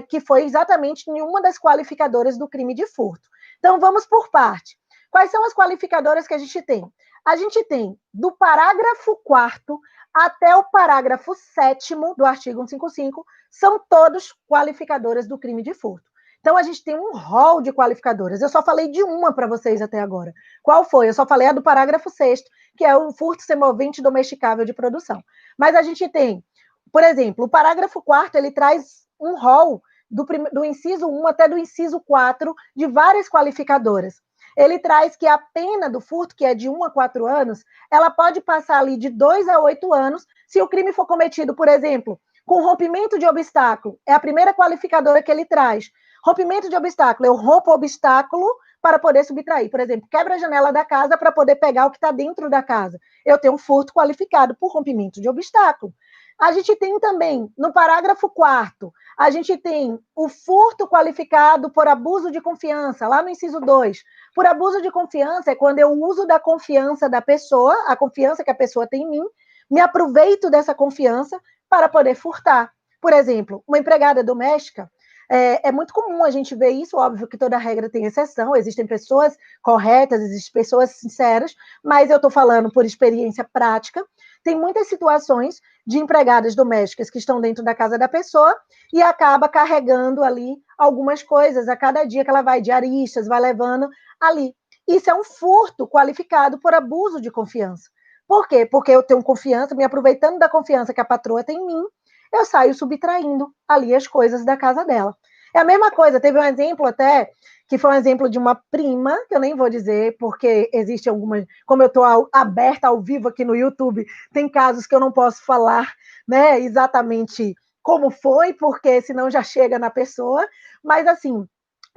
que foi exatamente em uma das qualificadoras do crime de furto. Então, vamos por parte. Quais são as qualificadoras que a gente tem? A gente tem do parágrafo 4º até o parágrafo 7º do artigo 155, são todos qualificadoras do crime de furto. Então, a gente tem um rol de qualificadoras. Eu só falei de uma para vocês até agora. Qual foi? Eu só falei a do parágrafo 6º, que é o furto semovente domesticável de produção. Mas a gente tem, por exemplo, o parágrafo 4º, ele traz um rol do inciso 1 até do inciso 4 de várias qualificadoras. Ele traz que a pena do furto, que é de 1 a 4 anos, ela pode passar ali de 2 a 8 anos, se o crime for cometido, por exemplo, com rompimento de obstáculo. É a primeira qualificadora que ele traz. Rompimento de obstáculo, eu rompo o obstáculo para poder subtrair. Por exemplo, quebra a janela da casa para poder pegar o que está dentro da casa. Eu tenho um furto qualificado por rompimento de obstáculo. A gente tem também, no parágrafo 4º, a gente tem o furto qualificado por abuso de confiança, lá no inciso 2. Por abuso de confiança é quando eu uso da confiança da pessoa, a confiança que a pessoa tem em mim, me aproveito dessa confiança para poder furtar. Por exemplo, uma empregada doméstica, é muito comum a gente ver isso, óbvio que toda regra tem exceção, existem pessoas corretas, existem pessoas sinceras, mas eu estou falando por experiência prática, tem muitas situações de empregadas domésticas que estão dentro da casa da pessoa e acaba carregando ali algumas coisas a cada dia que ela vai, diaristas, vai levando ali. Isso é um furto qualificado por abuso de confiança. Por quê? Porque eu tenho confiança, me aproveitando da confiança que a patroa tem em mim, eu saio subtraindo ali as coisas da casa dela. É a mesma coisa, teve um exemplo até, que foi um exemplo de uma prima, que eu nem vou dizer, porque existe algumas, como eu estou aberta ao vivo aqui no YouTube, tem casos que eu não posso falar, né, exatamente como foi, porque senão já chega na pessoa, mas assim,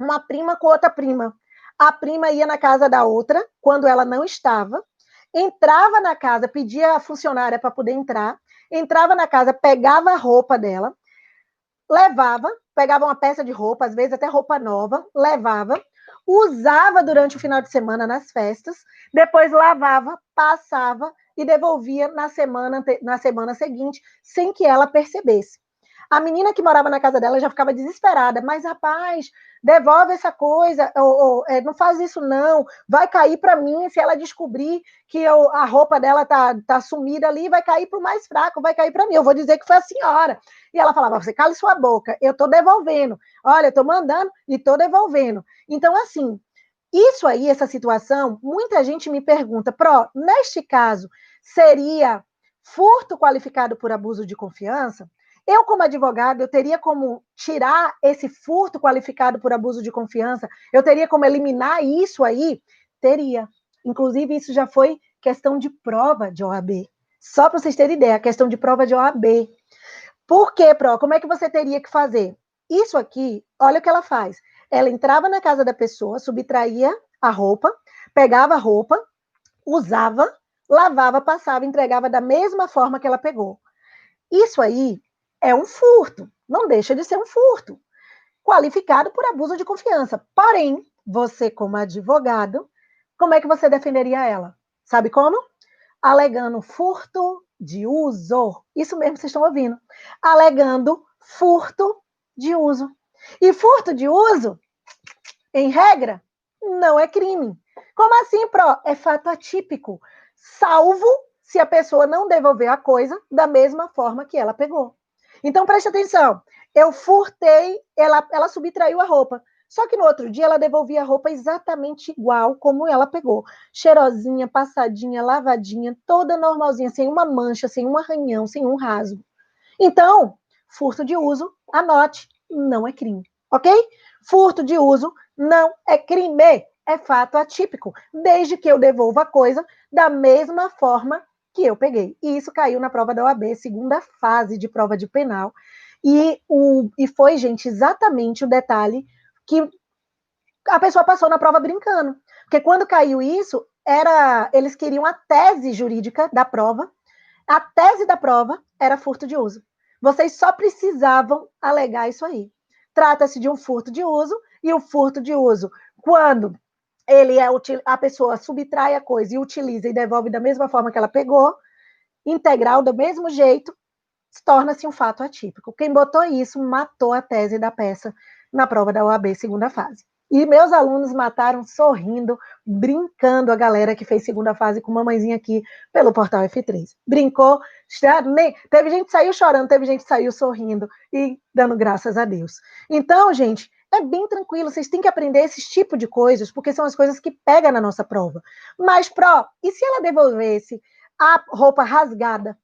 uma prima com outra prima. A prima ia na casa da outra, quando ela não estava, entrava na casa, pedia a funcionária para poder entrar, entrava na casa, pegava a roupa dela, levava, pegava uma peça de roupa, às vezes até roupa nova, levava, usava durante o final de semana nas festas, depois lavava, passava e devolvia na semana seguinte, sem que ela percebesse. A menina que morava na casa dela já ficava desesperada, mas rapaz, devolve essa coisa, não faz isso não, vai cair para mim se ela descobrir que a roupa dela tá sumida ali, vai cair para o mais fraco, vai cair para mim, eu vou dizer que foi a senhora. E ela falava, você cale sua boca, eu estou devolvendo, olha, eu estou mandando e estou devolvendo. Então, assim, isso aí, essa situação, muita gente me pergunta, neste caso, seria furto qualificado por abuso de confiança? Eu, como advogado, eu teria como tirar esse furto qualificado por abuso de confiança? Eu teria como eliminar isso aí? Teria. Inclusive, isso já foi questão de prova de OAB. Só para vocês terem ideia, questão de prova de OAB. Por quê, Como é que você teria que fazer? Isso aqui, olha o que ela faz. Ela entrava na casa da pessoa, subtraía a roupa, pegava a roupa, usava, lavava, passava, entregava da mesma forma que ela pegou. Isso aí é um furto, não deixa de ser um furto, qualificado por abuso de confiança. Porém, você, como advogado, como é que você defenderia ela? Sabe como? Alegando furto de uso. Isso mesmo vocês estão ouvindo. Alegando furto de uso. E furto de uso, em regra, não é crime. Como assim, É fato atípico, salvo se a pessoa não devolver a coisa da mesma forma que ela pegou. Então, preste atenção. Eu furtei, ela subtraiu a roupa. Só que no outro dia ela devolvia a roupa exatamente igual como ela pegou. Cheirosinha, passadinha, lavadinha, toda normalzinha, sem uma mancha, sem um arranhão, sem um rasgo. Então, furto de uso, anote, não é crime, ok? Furto de uso não é crime. é fato atípico, desde que eu devolva a coisa da mesma forma que eu peguei. E isso caiu na prova da OAB, segunda fase de prova de penal. E foi, gente, exatamente o detalhe que a pessoa passou na prova brincando. Porque quando caiu isso, eles queriam a tese jurídica da prova. A tese da prova era furto de uso. Vocês só precisavam alegar isso aí. Trata-se de um furto de uso, e o furto de uso, quando a pessoa subtrai a coisa e utiliza e devolve da mesma forma que ela pegou, integral, do mesmo jeito, torna-se um fato atípico. Quem botou isso matou a tese da peça na prova da OAB segunda fase. E meus alunos mataram sorrindo, brincando, a galera que fez segunda fase com mamãezinha aqui pelo portal F3. Brincou, teve gente que saiu chorando, teve gente que saiu sorrindo e dando graças a Deus. Então, gente, é bem tranquilo, vocês têm que aprender esses tipos de coisas, porque são as coisas que pegam na nossa prova. Mas, e se ela devolvesse a roupa rasgada?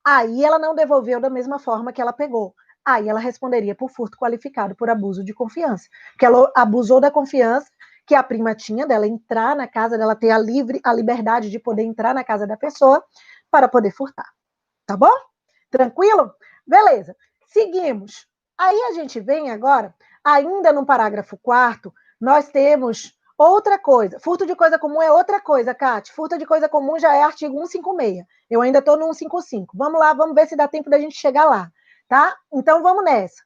Aí ela não devolveu da mesma forma que ela pegou. Aí ela responderia por furto qualificado, por abuso de confiança. Porque ela abusou da confiança que a prima tinha dela entrar na casa, dela ter a liberdade de poder entrar na casa da pessoa para poder furtar. Tá bom? Tranquilo? Beleza. Seguimos. Aí a gente vem agora, ainda no parágrafo 4º, nós temos outra coisa. Furto de coisa comum é outra coisa, Cátia. Furto de coisa comum já é artigo 156. Eu ainda estou no 155. Vamos lá, vamos ver se dá tempo da gente chegar lá, tá? Então, vamos nessa.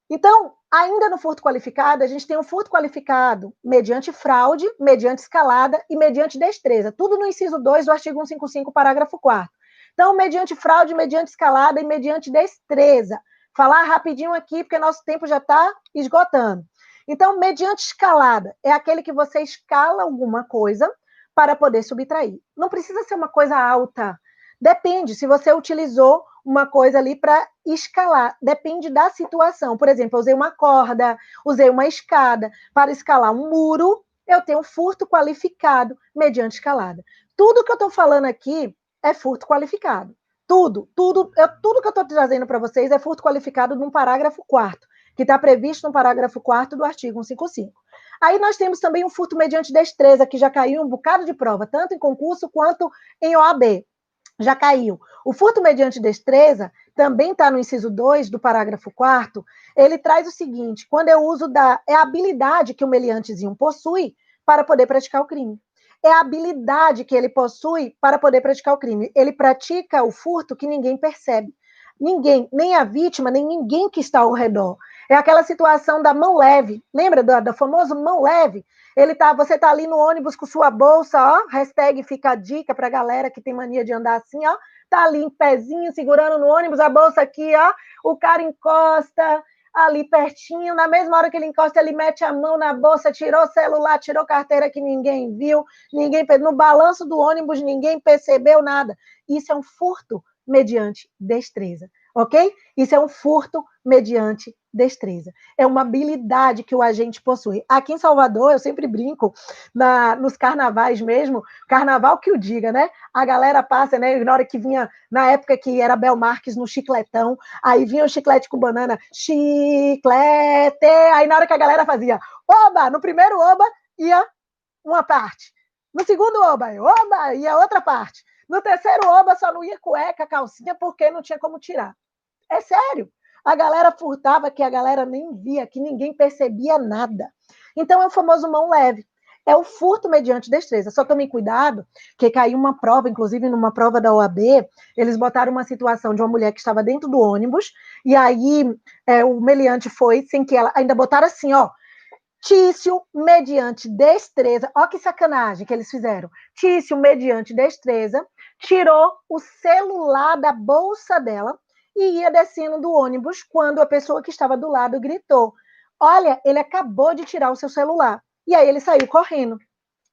Então, ainda no furto qualificado, a gente tem um furto qualificado mediante fraude, mediante escalada e mediante destreza. Tudo no inciso 2 do artigo 155, parágrafo 4º. Então, mediante fraude, mediante escalada e mediante destreza. Falar rapidinho aqui, porque nosso tempo já está esgotando. Então, mediante escalada, é aquele que você escala alguma coisa para poder subtrair. Não precisa ser uma coisa alta. Depende, se você utilizou uma coisa ali para escalar, depende da situação. Por exemplo, eu usei uma corda, usei uma escada para escalar um muro, eu tenho um furto qualificado mediante escalada. Tudo que eu estou falando aqui é furto qualificado. Tudo que eu estou trazendo para vocês é furto qualificado num parágrafo 4º, que está previsto no parágrafo 4º do artigo 155. Aí nós temos também um furto mediante destreza, que já caiu um bocado de prova, tanto em concurso quanto em OAB. Já caiu. O furto mediante destreza também está no inciso 2 do parágrafo 4º. Ele traz o seguinte: quando eu uso é a habilidade que o meliantezinho possui para poder praticar o crime. É a habilidade que ele possui para poder praticar o crime. Ele pratica o furto que ninguém percebe. Ninguém, nem a vítima, nem ninguém que está ao redor. É aquela situação da mão leve. Lembra do famoso mão leve? Você tá ali no ônibus com sua bolsa, ó, hashtag fica a dica pra galera que tem mania de andar assim, ó, tá ali em pezinho, segurando no ônibus, a bolsa aqui, ó, o cara encosta ali pertinho, na mesma hora que ele encosta, ele mete a mão na bolsa, tirou o celular, tirou carteira que ninguém viu, no balanço do ônibus ninguém percebeu nada. Isso é um furto mediante destreza, ok? Isso é um furto mediante destreza. É uma habilidade que o agente possui. Aqui em Salvador, eu sempre brinco, nos carnavais mesmo, carnaval que o diga, né? A galera passa, né? Na hora que vinha, na época que era Bel Marques no chicletão, aí vinha o chiclete com banana, chiclete, aí na hora que a galera fazia oba, no primeiro oba ia uma parte, no segundo oba ia outra parte, no terceiro oba só não ia cueca, calcinha, porque não tinha como tirar. É sério. A galera furtava que a galera nem via, que ninguém percebia nada. Então, é o famoso mão leve. É o furto mediante destreza. Só tomem cuidado, que caiu uma prova, inclusive numa prova da OAB, eles botaram uma situação de uma mulher que estava dentro do ônibus, e aí o meliante foi, sem que ela... Ainda botaram assim, ó, Tício, mediante destreza, ó que sacanagem que eles fizeram. Tício, mediante destreza, tirou o celular da bolsa dela e ia descendo do ônibus quando a pessoa que estava do lado gritou: olha, ele acabou de tirar o seu celular. E aí ele saiu correndo.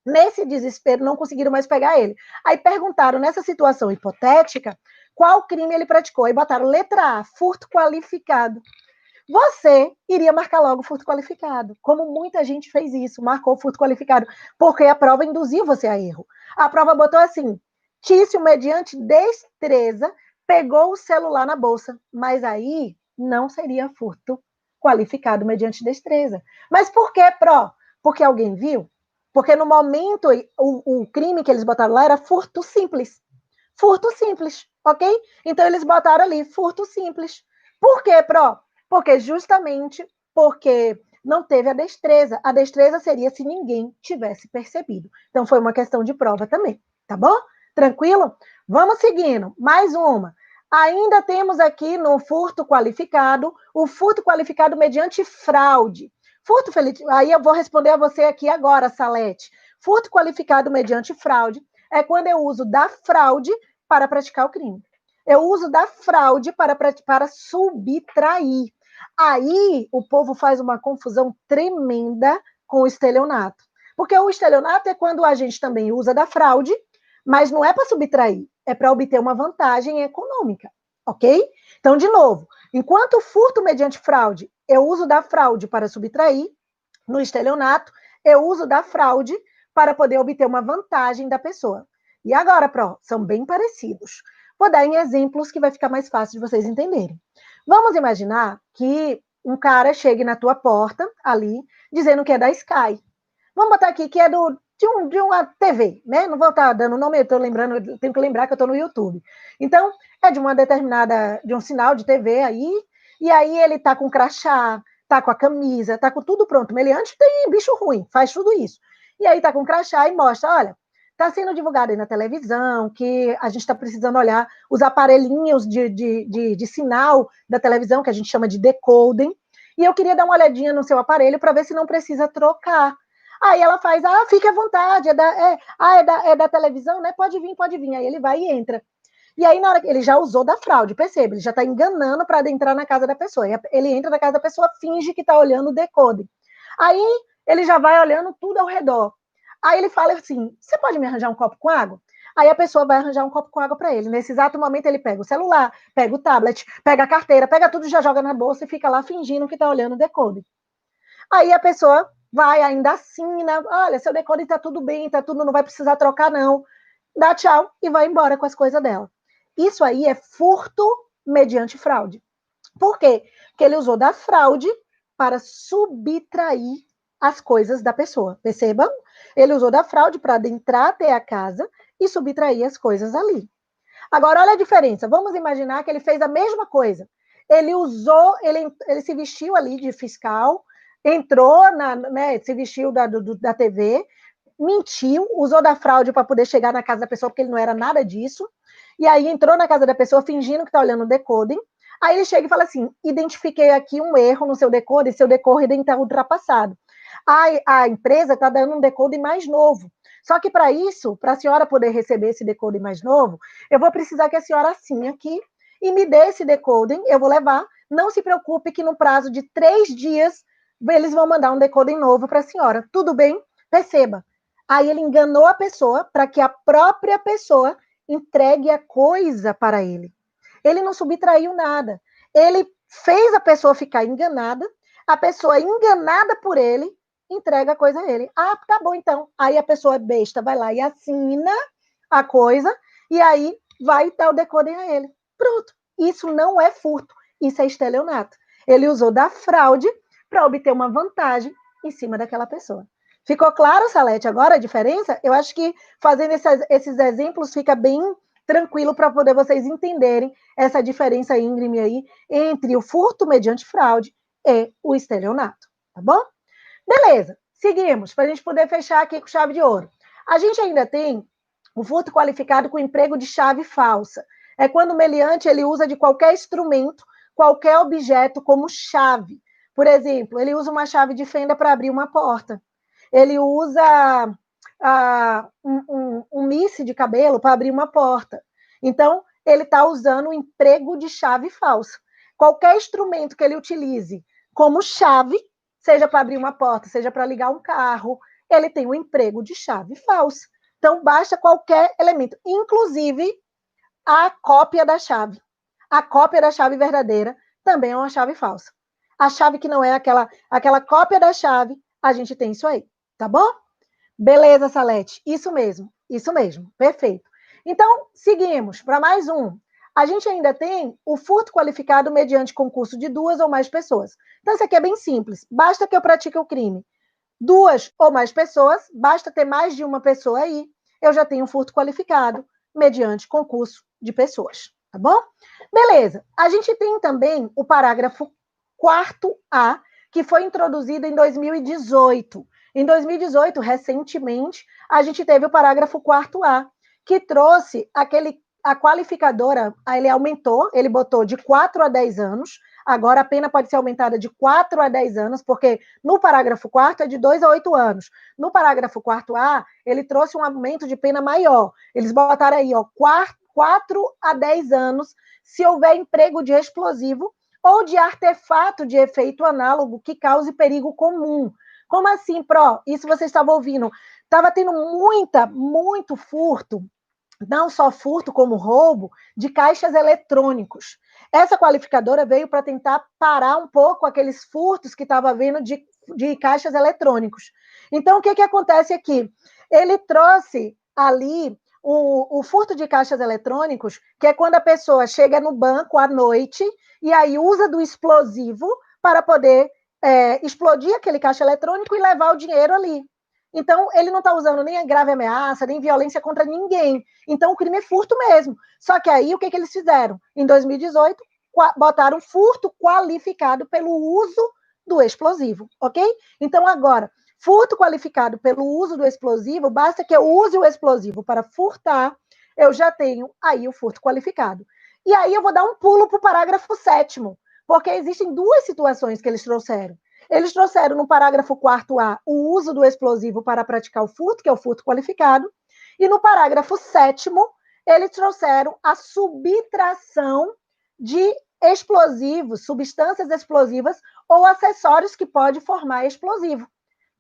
Nesse desespero, não conseguiram mais pegar ele. Aí perguntaram, nessa situação hipotética, qual crime ele praticou. Aí botaram letra A, furto qualificado. Você iria marcar logo furto qualificado, como muita gente fez isso, marcou furto qualificado, porque a prova induziu você a erro. A prova botou assim: Tício, mediante destreza, pegou o celular na bolsa, mas aí não seria furto qualificado mediante destreza. Mas por que, Pro? Porque alguém viu? Porque no momento, o crime que eles botaram lá era furto simples. Furto simples, ok? Então, eles botaram ali, furto simples. Por quê, Pro? Porque justamente porque não teve a destreza. A destreza seria se ninguém tivesse percebido. Então, foi uma questão de prova também, tá bom? Tranquilo? Vamos seguindo. Mais uma. Ainda temos aqui no furto qualificado, o furto qualificado mediante fraude. Furto, aí eu vou responder a você aqui agora, Salete. Furto qualificado mediante fraude é quando eu uso da fraude para praticar o crime. Eu uso da fraude para subtrair. Aí o povo faz uma confusão tremenda com o estelionato. Porque o estelionato é quando a gente também usa da fraude, mas não é para subtrair, é para obter uma vantagem econômica, ok? Então, de novo, enquanto o furto mediante fraude, eu uso da fraude para subtrair, no estelionato, eu uso da fraude para poder obter uma vantagem da pessoa. E agora, Pro, são bem parecidos. Vou dar em exemplos que vai ficar mais fácil de vocês entenderem. Vamos imaginar que um cara chegue na tua porta, ali, dizendo que é da Sky. Vamos botar aqui que é de uma TV, né? Não vou estar dando nome, eu tenho que lembrar que eu estou no YouTube. Então, é de uma determinada, de um sinal de TV aí, e aí ele tá com crachá, tá com a camisa, tá com tudo pronto. Meliante tem bicho ruim, faz tudo isso. E aí tá com crachá e mostra, olha, tá sendo divulgado aí na televisão, que a gente está precisando olhar os aparelhinhos de sinal da televisão, que a gente chama de decoding, e eu queria dar uma olhadinha no seu aparelho para ver se não precisa trocar. Aí ela faz, fique à vontade, é da televisão, né? Pode vir. Aí ele vai e entra. E aí, na hora que ele já usou da fraude, percebe? Ele já está enganando para adentrar na casa da pessoa. Ele entra na casa da pessoa, finge que está olhando o decode. Aí ele já vai olhando tudo ao redor. Aí ele fala assim: você pode me arranjar um copo com água? Aí a pessoa vai arranjar um copo com água para ele. Nesse exato momento, ele pega o celular, pega o tablet, pega a carteira, pega tudo, já joga na bolsa e fica lá fingindo que está olhando o decode. Aí a pessoa vai, ainda assina: olha, seu decode está tudo bem, tá tudo, não vai precisar trocar, não. Dá tchau e vai embora com as coisas dela. Isso aí é furto mediante fraude. Por quê? Porque ele usou da fraude para subtrair as coisas da pessoa. Percebam? Ele usou da fraude para adentrar até a casa e subtrair as coisas ali. Agora, olha a diferença. Vamos imaginar que ele fez a mesma coisa. Ele se vestiu ali de fiscal, entrou, se vestiu da TV, mentiu, usou da fraude para poder chegar na casa da pessoa, porque ele não era nada disso. E aí entrou na casa da pessoa fingindo que está olhando o decoding. Aí ele chega e fala assim: identifiquei aqui um erro no seu decoding, seu decoding está ultrapassado. A empresa está dando um decoding mais novo. Só que para isso, para a senhora poder receber esse decoding mais novo, eu vou precisar que a senhora assine aqui e me dê esse decoding, eu vou levar. Não se preocupe que no prazo de 3 dias eles vão mandar um decoding novo para a senhora. Tudo bem? Perceba. Aí ele enganou a pessoa para que a própria pessoa entregue a coisa para ele. Ele não subtraiu nada. Ele fez a pessoa ficar enganada, a pessoa enganada por ele entrega a coisa a ele. Tá bom então. Aí a pessoa besta vai lá e assina a coisa e aí vai dar o decoding a ele. Pronto. Isso não é furto, isso é estelionato. Ele usou da fraude para obter uma vantagem em cima daquela pessoa. Ficou claro, Salete, agora a diferença? Eu acho que fazendo esses exemplos fica bem tranquilo para poder vocês entenderem essa diferença íngreme aí entre o furto mediante fraude e o estelionato, tá bom? Beleza, seguimos, para a gente poder fechar aqui com chave de ouro. A gente ainda tem o furto qualificado com emprego de chave falsa. É quando o meliante ele usa de qualquer instrumento, qualquer objeto como chave. Por exemplo, ele usa uma chave de fenda para abrir uma porta. Ele usa um misse de cabelo para abrir uma porta. Então, ele está usando o emprego de chave falsa. Qualquer instrumento que ele utilize como chave, seja para abrir uma porta, seja para ligar um carro, ele tem o emprego de chave falsa. Então, basta qualquer elemento, inclusive a cópia da chave. A cópia da chave verdadeira também é uma chave falsa. A chave que não é aquela cópia da chave, a gente tem isso aí, tá bom? Beleza, Salete, isso mesmo, perfeito. Então, seguimos para mais um. A gente ainda tem o furto qualificado mediante concurso de 2 ou mais pessoas. Então, isso aqui é bem simples, basta que eu pratique o crime 2 ou mais pessoas, basta ter mais de uma pessoa aí, eu já tenho furto qualificado, mediante concurso de pessoas, tá bom? Beleza. A gente tem também o parágrafo 4A, que foi introduzido em 2018. Em 2018, recentemente, a gente teve o parágrafo 4A, que trouxe a qualificadora, ele aumentou, ele botou de 4 a 10 anos, agora a pena pode ser aumentada de 4 a 10 anos, porque no parágrafo 4º é de 2 a 8 anos. No parágrafo 4A, ele trouxe um aumento de pena maior. Eles botaram aí, ó, 4 a 10 anos, se houver emprego de explosivo ou de artefato de efeito análogo que cause perigo comum. Como assim, Pro? Isso você estava ouvindo. Estava tendo muito furto, não só furto como roubo, de caixas eletrônicos. Essa qualificadora veio para tentar parar um pouco aqueles furtos que estava havendo de caixas eletrônicos. Então, o que acontece aqui? Ele trouxe ali o furto de caixas eletrônicos, que é quando a pessoa chega no banco à noite e aí usa do explosivo para poder explodir aquele caixa eletrônico e levar o dinheiro ali. Então, ele não está usando nem a grave ameaça, nem violência contra ninguém. Então, o crime é furto mesmo. Só que aí, o que eles fizeram? Em 2018, botaram furto qualificado pelo uso do explosivo, ok? Então, agora, furto qualificado pelo uso do explosivo, basta que eu use o explosivo para furtar, eu já tenho aí o furto qualificado. E aí eu vou dar um pulo para o parágrafo 7º, porque existem duas situações que eles trouxeram. Eles trouxeram no parágrafo 4A o uso do explosivo para praticar o furto, que é o furto qualificado, e no parágrafo 7º, eles trouxeram a subtração de explosivos, substâncias explosivas ou acessórios que pode formar explosivo,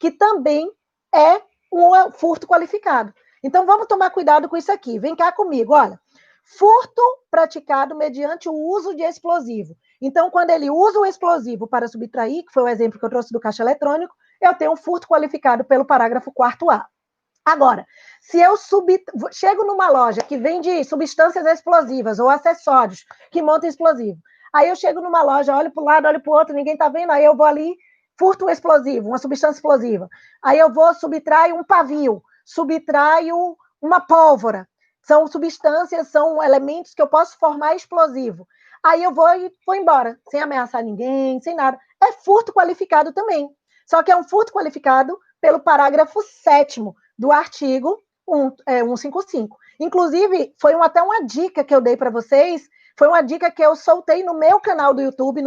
que também é um furto qualificado. Então, vamos tomar cuidado com isso aqui. Vem cá comigo, olha. Furto praticado mediante o uso de explosivo. Então, quando ele usa o explosivo para subtrair, que foi o exemplo que eu trouxe do caixa eletrônico, eu tenho um furto qualificado pelo parágrafo 4A. Agora, se eu chego numa loja que vende substâncias explosivas ou acessórios que montam explosivo, aí eu chego numa loja, olho para um lado, olho para o outro, ninguém está vendo, aí eu vou ali, furto um explosivo, uma substância explosiva. Aí eu vou, subtraio um pavio, subtraio uma pólvora. São substâncias, são elementos que eu posso formar explosivo. Aí eu vou e vou embora, sem ameaçar ninguém, sem nada. É furto qualificado também. Só que é um furto qualificado pelo parágrafo 7º do artigo 155. Inclusive, foi até uma dica que eu dei para vocês, foi uma dica que eu soltei no meu canal do YouTube,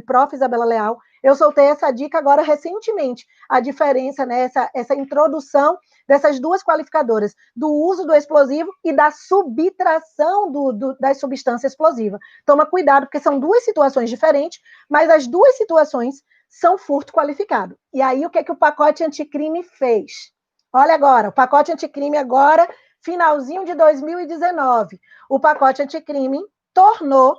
Prof. Isabela Leal. Eu soltei essa dica agora recentemente, a diferença, né, essa introdução dessas duas qualificadoras, do uso do explosivo e da subtração das substâncias explosivas. Toma cuidado, porque são duas situações diferentes, mas as duas situações são furto qualificado. E aí, o que o pacote anticrime fez? Olha agora, o pacote anticrime agora, finalzinho de 2019, o pacote anticrime tornou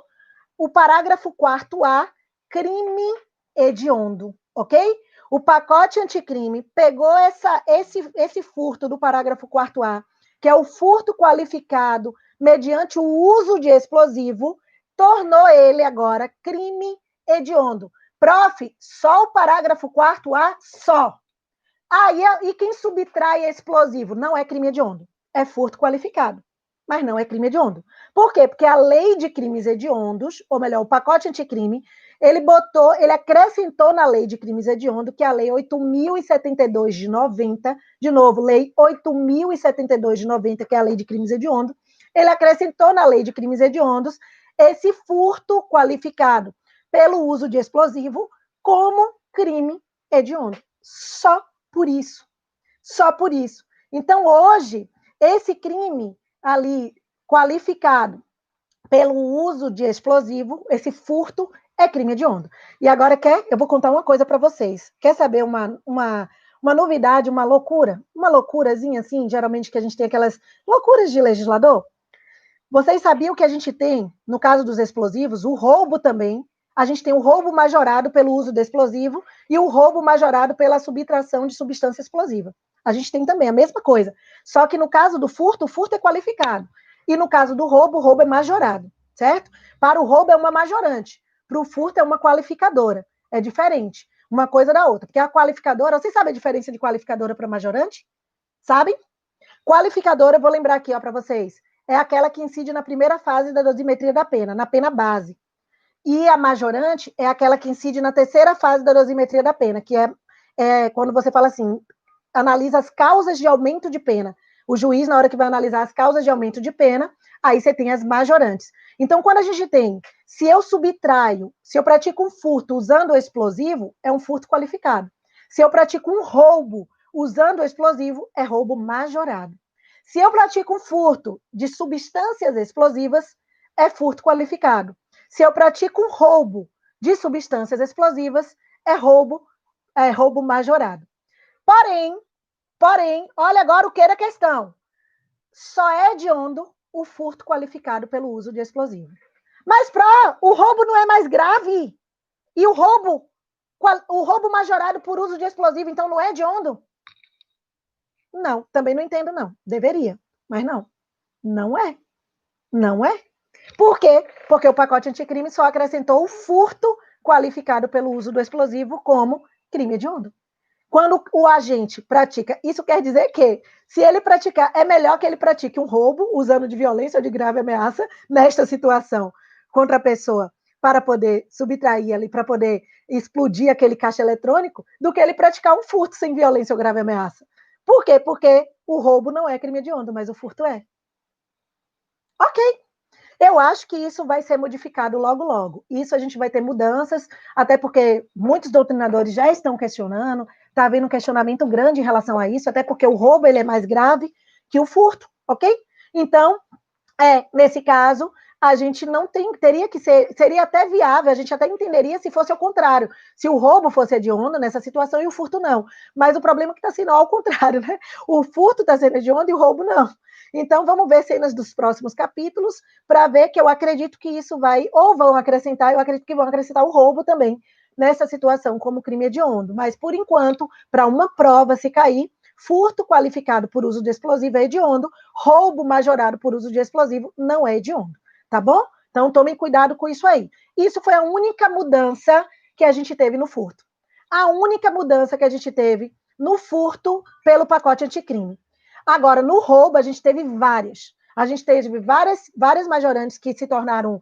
o parágrafo 4A crime hediondo, ok? O pacote anticrime pegou esse furto do parágrafo 4A, que é o furto qualificado mediante o uso de explosivo, tornou ele agora crime hediondo. Prof, só o parágrafo 4A, só. E quem subtrai explosivo? Não é crime hediondo, é furto qualificado, mas não é crime hediondo. Por quê? Porque a lei de crimes hediondos, ou melhor, o pacote anticrime, ele acrescentou na lei de crimes hediondos, que é a lei 8.072 de 90, de novo, lei 8.072 de 90, que é a lei de crimes hediondos, ele acrescentou na lei de crimes hediondos esse furto qualificado pelo uso de explosivo como crime hediondo. Só por isso. Só por isso. Então, hoje, esse crime ali qualificado pelo uso de explosivo, esse furto, é crime hediondo. E agora eu vou contar uma coisa para vocês. Quer saber uma novidade, uma loucura? Uma loucurazinha assim, geralmente que a gente tem aquelas loucuras de legislador? Vocês sabiam que a gente tem, no caso dos explosivos, o roubo também. A gente tem o roubo majorado pelo uso do explosivo e o roubo majorado pela subtração de substância explosiva. A gente tem também a mesma coisa. Só que no caso do furto, o furto é qualificado. E no caso do roubo, o roubo é majorado, certo? Para o roubo é uma majorante. Para o furto é uma qualificadora. É diferente. uma coisa da outra. Porque a qualificadora, vocês sabem a diferença de qualificadora para majorante? Sabem? Qualificadora, eu vou lembrar aqui para vocês, é aquela que incide na primeira fase da dosimetria da pena, na pena base. E a majorante é aquela que incide na terceira fase da dosimetria da pena, que é quando você fala assim, analisa as causas de aumento de pena. O juiz, na hora que vai analisar as causas de aumento de pena, aí você tem as majorantes. Então, quando a gente tem, se eu subtraio, se eu pratico um furto usando o explosivo, é um furto qualificado. Se eu pratico um roubo usando o explosivo, é roubo majorado. Se eu pratico um furto de substâncias explosivas, é furto qualificado. Se eu pratico um roubo de substâncias explosivas, é roubo majorado. Porém, olha agora o que era a questão. Só é hediondo o furto qualificado pelo uso de explosivo. Mas, o roubo não é mais grave? E o roubo majorado por uso de explosivo, então não é hediondo? Não, também não entendo, não. Deveria, mas não. Não é. Não é. Por quê? Porque o pacote anticrime só acrescentou o furto qualificado pelo uso do explosivo como crime hediondo. Quando o agente pratica, isso quer dizer que, se ele praticar, é melhor que ele pratique um roubo, usando de violência ou de grave ameaça, nesta situação, contra a pessoa, para poder subtrair ali, para poder explodir aquele caixa eletrônico, do que ele praticar um furto sem violência ou grave ameaça. Por quê? Porque o roubo não é crime hediondo, mas o furto é. Ok. Eu acho que isso vai ser modificado logo, logo. Isso a gente vai ter mudanças, até porque muitos doutrinadores já estão questionando, está havendo um questionamento grande em relação a isso, até porque o roubo ele é mais grave que o furto, ok? Então, nesse caso, a gente não teria que ser, seria até viável, a gente até entenderia se fosse ao contrário, se o roubo fosse hediondo nessa situação e o furto não. Mas o problema é que está sendo ao contrário, né? O furto está sendo hediondo e o roubo não. Então, vamos ver cenas dos próximos capítulos para ver que eu acredito que isso vai, ou vão acrescentar, eu acredito que vão acrescentar o roubo também nessa situação como crime hediondo. Mas, por enquanto, para uma prova se cair, furto qualificado por uso de explosivo é hediondo, roubo majorado por uso de explosivo não é hediondo, tá bom? Então, tomem cuidado com isso aí. Isso foi a única mudança que a gente teve no furto. A única mudança que a gente teve no furto pelo pacote anticrime. Agora, no roubo, a gente teve várias. A gente teve várias majorantes que se tornaram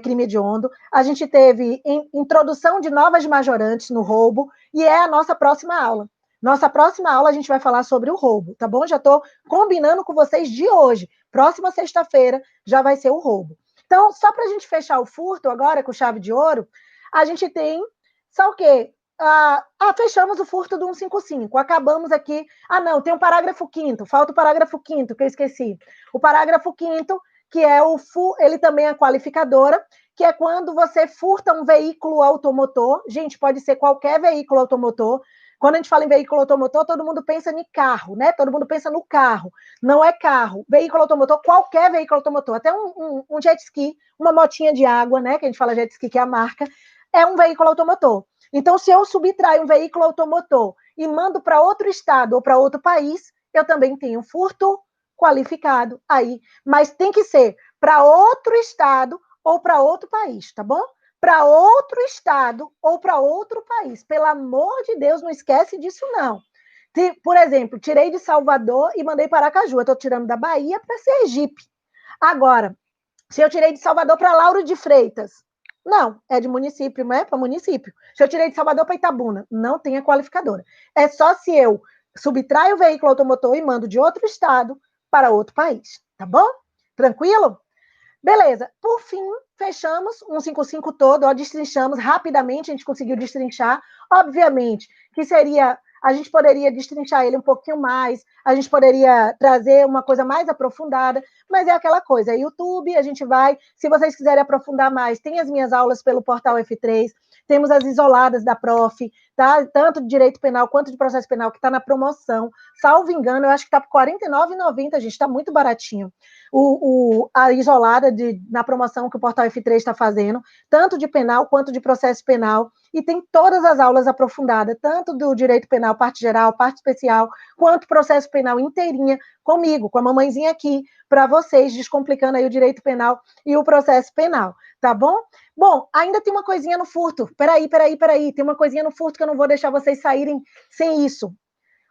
crime hediondo. A gente teve introdução de novas majorantes no roubo, e é a nossa próxima aula. Nossa próxima aula a gente vai falar sobre o roubo, tá bom? Já estou combinando com vocês de hoje. Próxima sexta-feira já vai ser o roubo. Então, só para a gente fechar o furto agora com chave de ouro, a gente tem, só o quê? Fechamos o furto do 155, acabamos aqui. Não, tem um parágrafo 5º, falta o parágrafo 5º, que eu esqueci. O parágrafo 5º, que é ele também é qualificadora, que é quando você furta um veículo automotor. Gente, pode ser qualquer veículo automotor. Quando a gente fala em veículo automotor, todo mundo pensa em carro, né? Todo mundo pensa no carro. Não é carro. Veículo automotor, qualquer veículo automotor, até um jet ski, uma motinha de água, né? Que a gente fala jet ski, que é a marca, é um veículo automotor. Então, se eu subtraio um veículo automotor e mando para outro estado ou para outro país, eu também tenho furto qualificado aí. Mas tem que ser para outro estado ou para outro país, tá bom? Para outro estado ou para outro país. Pelo amor de Deus, não esquece disso, não. Por exemplo, tirei de Salvador e mandei para Aracaju. Eu estou tirando da Bahia para Sergipe. Agora, se eu tirei de Salvador para Lauro de Freitas, não, é de município, não é para município. Se eu tirei de Salvador para Itabuna, não tem a qualificadora. É só se eu subtraio o veículo automotor e mando de outro estado para outro país, tá bom? Tranquilo? Beleza. Por fim, fechamos 155 todo, destrinchamos rapidamente, a gente conseguiu destrinchar. Obviamente que a gente poderia destrinchar ele um pouquinho mais, a gente poderia trazer uma coisa mais aprofundada, mas é aquela coisa, é YouTube, a gente vai, se vocês quiserem aprofundar mais, tem as minhas aulas pelo portal F3, temos as isoladas da Prof, tá? Tanto de direito penal quanto de processo penal, que está na promoção, salvo engano, eu acho que está por R$ 49,90, gente, está muito baratinho. A isolada na promoção que o portal F3 está fazendo, tanto de penal quanto de processo penal, e tem todas as aulas aprofundadas, tanto do direito penal, parte geral, parte especial, quanto processo penal inteirinha, comigo, com a mamãezinha aqui, para vocês, descomplicando aí o direito penal e o processo penal. Tá bom? Bom, ainda tem uma coisinha no furto. Peraí. Tem uma coisinha no furto que eu não vou deixar vocês saírem sem isso.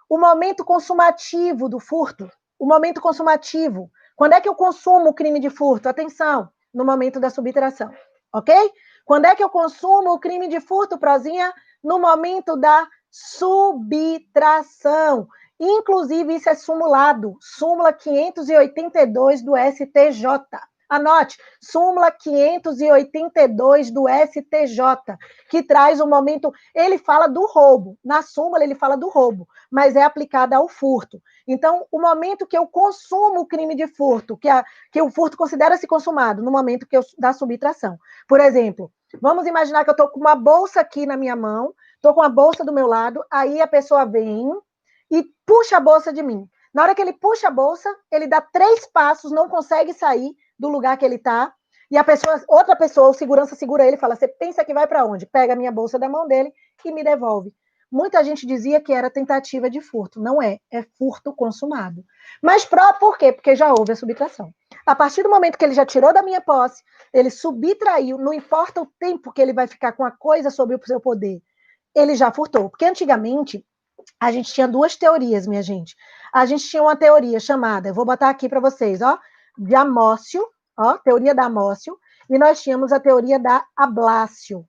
O momento consumativo do furto. O momento consumativo. Quando é que eu consumo o crime de furto? Atenção, no momento da subtração. Ok? Quando é que eu consumo o crime de furto, Prozinha? No momento da subtração. Inclusive, isso é sumulado. Súmula 582 do STJ. Anote, súmula 582 do STJ, que traz o momento... Ele fala do roubo. Na súmula, ele fala do roubo, mas é aplicada ao furto. Então, o momento que eu consumo o crime de furto, que o furto considera-se consumado, no momento da subtração. Por exemplo, vamos imaginar que eu estou com uma bolsa aqui na minha mão, estou com a bolsa do meu lado, aí a pessoa vem e puxa a bolsa de mim. Na hora que ele puxa a bolsa, ele dá 3 passos, não consegue sair do lugar que ele está, e outra pessoa, o segurança segura ele e fala, você pensa que vai para onde? Pega a minha bolsa da mão dele e me devolve. Muita gente dizia que era tentativa de furto. Não é furto consumado. Mas por quê? Porque já houve a subtração. A partir do momento que ele já tirou da minha posse, ele subtraiu, não importa o tempo que ele vai ficar com a coisa sob o seu poder, ele já furtou. Porque antigamente, a gente tinha 2 teorias, minha gente. A gente tinha uma teoria chamada, eu vou botar aqui para vocês, ó, de Amócio, ó, teoria da Amócio, e nós tínhamos a teoria da Ablácio.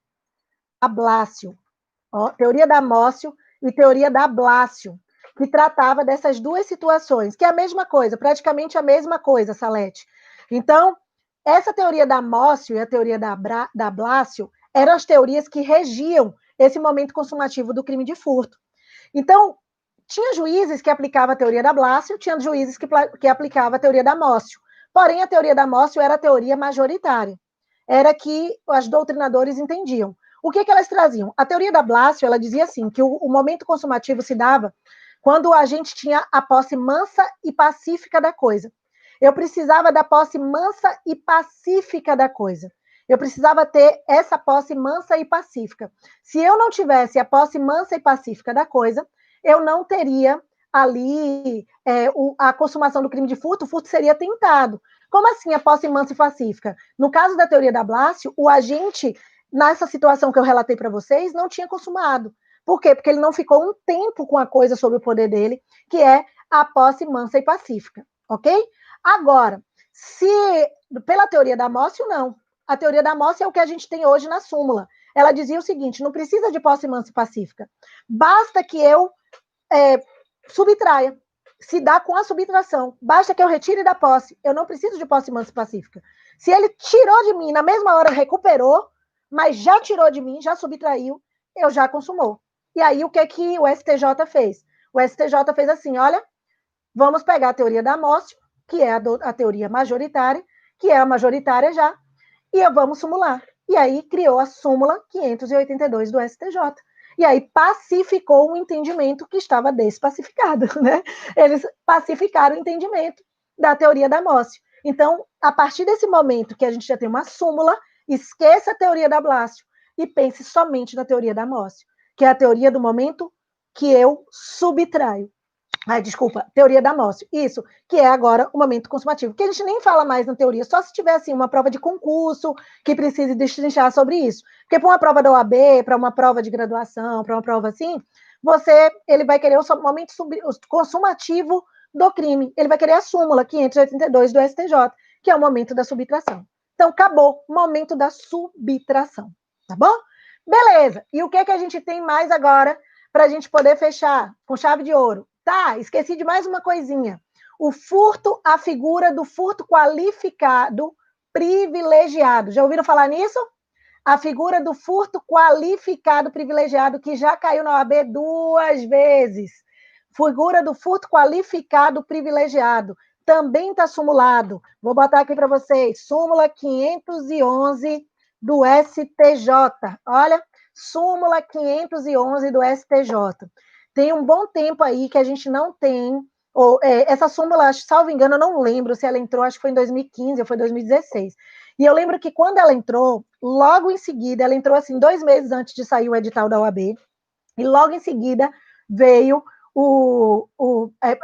Ablácio. Ó, teoria da Amócio e teoria da Ablácio, que tratava dessas 2 situações, que é a mesma coisa, praticamente a mesma coisa, Salete. Então, essa teoria da Amócio e a teoria da Ablácio eram as teorias que regiam esse momento consumativo do crime de furto. Então, tinha juízes que aplicavam a teoria da Ablácio, tinha juízes que aplicavam a teoria da Amócio. Porém, a teoria da Amócio era a teoria majoritária. Era que os doutrinadores entendiam. O que elas traziam? A teoria da Blácio, ela dizia assim, que o momento consumativo se dava quando a gente tinha a posse mansa e pacífica da coisa. Eu precisava da posse mansa e pacífica da coisa. Eu precisava ter essa posse mansa e pacífica. Se eu não tivesse a posse mansa e pacífica da coisa, eu não teria ali a consumação do crime de furto, o furto seria tentado. Como assim a posse mansa e pacífica? No caso da teoria da Blácio, o agente, nessa situação que eu relatei para vocês, não tinha consumado. Por quê? Porque ele não ficou um tempo com a coisa sob o poder dele, que é a posse mansa e pacífica, ok? Agora, pela teoria da Amócio, não. A teoria da Amócio é o que a gente tem hoje na súmula. Ela dizia o seguinte, não precisa de posse mansa e pacífica. Basta que eu subtraia. Se dá com a subtração. Basta que eu retire da posse. Eu não preciso de posse mansa e pacífica. Se ele tirou de mim, na mesma hora recuperou, mas já tirou de mim, já subtraiu, eu já consumou. E aí, o que o STJ fez? O STJ fez assim, olha, vamos pegar a teoria da Amócio, que é a teoria majoritária, que é a majoritária já, e vamos sumular. E aí, criou a súmula 582 do STJ. E aí, pacificou um entendimento que estava despacificado, né? Eles pacificaram o entendimento da teoria da Amócio. Então, a partir desse momento que a gente já tem uma súmula, esqueça a teoria da Blácio e pense somente na teoria da Amócio, que é a teoria do momento que eu subtraio. Teoria da Amócio. Isso, que é agora o momento consumativo. Que a gente nem fala mais na teoria, só se tiver assim, uma prova de concurso que precise destrinchar sobre isso. Porque para uma prova da OAB, para uma prova de graduação, para uma prova assim, ele vai querer o momento consumativo do crime. Ele vai querer a súmula 582 do STJ, que é o momento da subtração. Então, acabou o momento da subtração. Tá bom? Beleza. E o que a gente tem mais agora para a gente poder fechar com chave de ouro? Tá, esqueci de mais uma coisinha. O furto, a figura do furto qualificado privilegiado. Já ouviram falar nisso? A figura do furto qualificado privilegiado, que já caiu na OAB 2 vezes. Figura do furto qualificado privilegiado. Também está sumulado. Vou botar aqui para vocês. Súmula 511 do STJ. Olha, súmula 511 do STJ. Tem um bom tempo aí que a gente não tem... essa súmula, salvo engano, eu não lembro se ela entrou, acho que foi em 2015 ou foi 2016. E eu lembro que quando ela entrou, logo em seguida, ela entrou assim 2 meses antes de sair o edital da OAB, e logo em seguida veio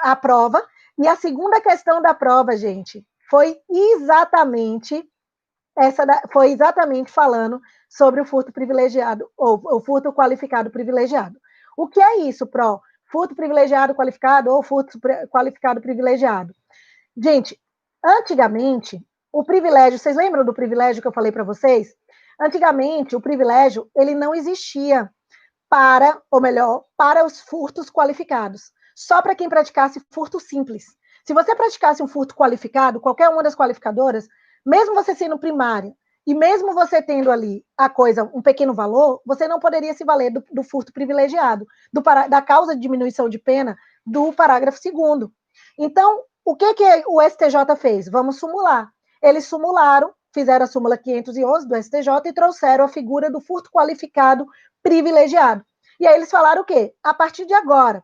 a prova, e a segunda questão da prova, gente, foi exatamente foi exatamente falando sobre o furto privilegiado, ou o furto qualificado privilegiado. O que é isso, Pro? Furto privilegiado qualificado ou furto qualificado privilegiado? Gente, antigamente, o privilégio, vocês lembram do privilégio que eu falei para vocês? Antigamente, o privilégio, ele não existia para, ou melhor, para os furtos qualificados. Só para quem praticasse furto simples. Se você praticasse um furto qualificado, qualquer uma das qualificadoras, mesmo você sendo primária, e mesmo você tendo ali a coisa, um pequeno valor, você não poderia se valer do furto privilegiado, da causa de diminuição de pena do parágrafo 2º. Então, o que o STJ fez? Vamos sumular. Eles sumularam, fizeram a súmula 511 do STJ e trouxeram a figura do furto qualificado privilegiado. E aí eles falaram o quê? A partir de agora,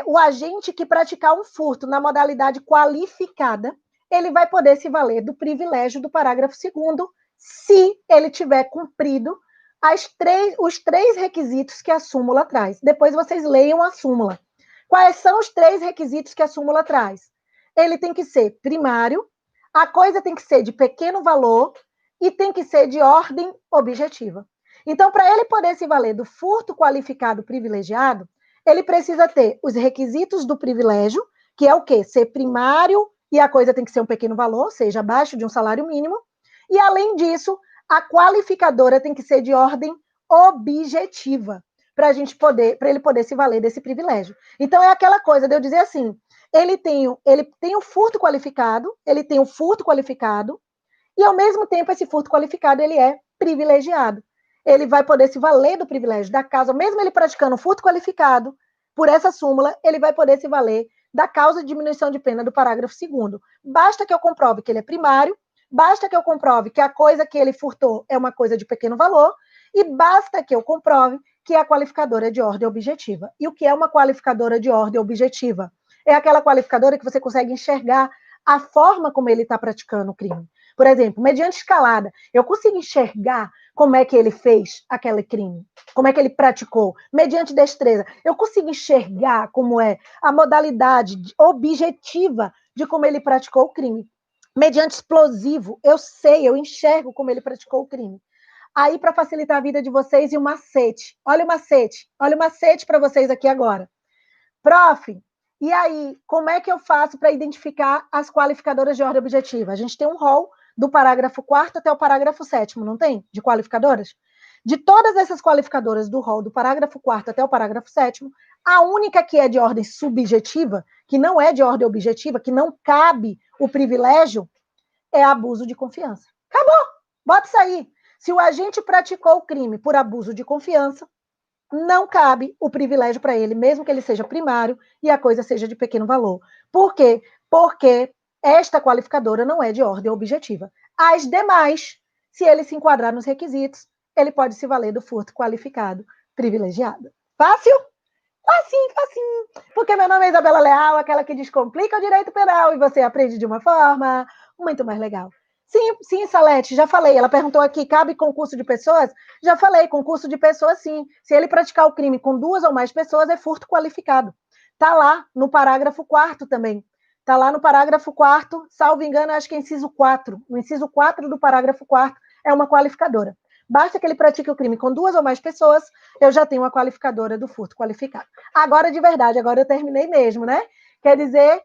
o agente que praticar um furto na modalidade qualificada, ele vai poder se valer do privilégio do parágrafo 2º, se ele tiver cumprido os três requisitos que a súmula traz. Depois vocês leiam a súmula. Quais são os três requisitos que a súmula traz? Ele tem que ser primário, a coisa tem que ser de pequeno valor e tem que ser de ordem objetiva. Então, para ele poder se valer do furto qualificado privilegiado, ele precisa ter os requisitos do privilégio, que é o quê? Ser primário e a coisa tem que ser um pequeno valor, ou seja, abaixo de um salário mínimo. E, além disso, a qualificadora tem que ser de ordem objetiva, para ele poder se valer desse privilégio. Então, é aquela coisa de eu dizer assim, ele tem o furto qualificado, e, ao mesmo tempo, esse furto qualificado, ele é privilegiado. Ele vai poder se valer do privilégio da causa, mesmo ele praticando furto qualificado, por essa súmula, ele vai poder se valer da causa de diminuição de pena do parágrafo 2º. Basta que eu comprove que ele é primário, basta que eu comprove que a coisa que ele furtou é uma coisa de pequeno valor, e basta que eu comprove que a qualificadora é de ordem objetiva. E o que é uma qualificadora de ordem objetiva? É aquela qualificadora que você consegue enxergar a forma como ele está praticando o crime. Por exemplo, mediante escalada, eu consigo enxergar como é que ele fez aquele crime, como é que ele praticou, mediante destreza. Eu consigo enxergar como é a modalidade objetiva de como ele praticou o crime. Mediante explosivo, eu enxergo como ele praticou o crime. Aí, para facilitar a vida de vocês, e o macete. Olha o macete para vocês aqui agora. Prof, e aí, como é que eu faço para identificar as qualificadoras de ordem objetiva? A gente tem um rol do parágrafo 4º até o parágrafo 7º, não tem? De qualificadoras? De todas essas qualificadoras do rol do parágrafo 4º até o parágrafo 7º, a única que é de ordem subjetiva, que não é de ordem objetiva, que não cabe o privilégio, é abuso de confiança. Acabou! Bota isso aí. Se o agente praticou o crime por abuso de confiança, não cabe o privilégio para ele, mesmo que ele seja primário e a coisa seja de pequeno valor. Por quê? Porque esta qualificadora não é de ordem objetiva. As demais, se ele se enquadrar nos requisitos, ele pode se valer do furto qualificado privilegiado. Fácil? Facinho, facinho. Porque meu nome é Isabela Leal, aquela que descomplica o direito penal e você aprende de uma forma muito mais legal. Sim, sim, Salete, já falei. Ela perguntou aqui, cabe concurso de pessoas? Já falei, concurso de pessoas, sim. Se ele praticar o crime com 2 ou mais pessoas, é furto qualificado. Está lá no parágrafo 4º também. Está lá no parágrafo 4º, salvo engano, acho que é inciso 4. O inciso 4 do parágrafo 4º é uma qualificadora. Basta que ele pratique o crime com 2 ou mais pessoas, eu já tenho uma qualificadora do furto qualificado. Agora, de verdade, agora eu terminei mesmo, né? Quer dizer,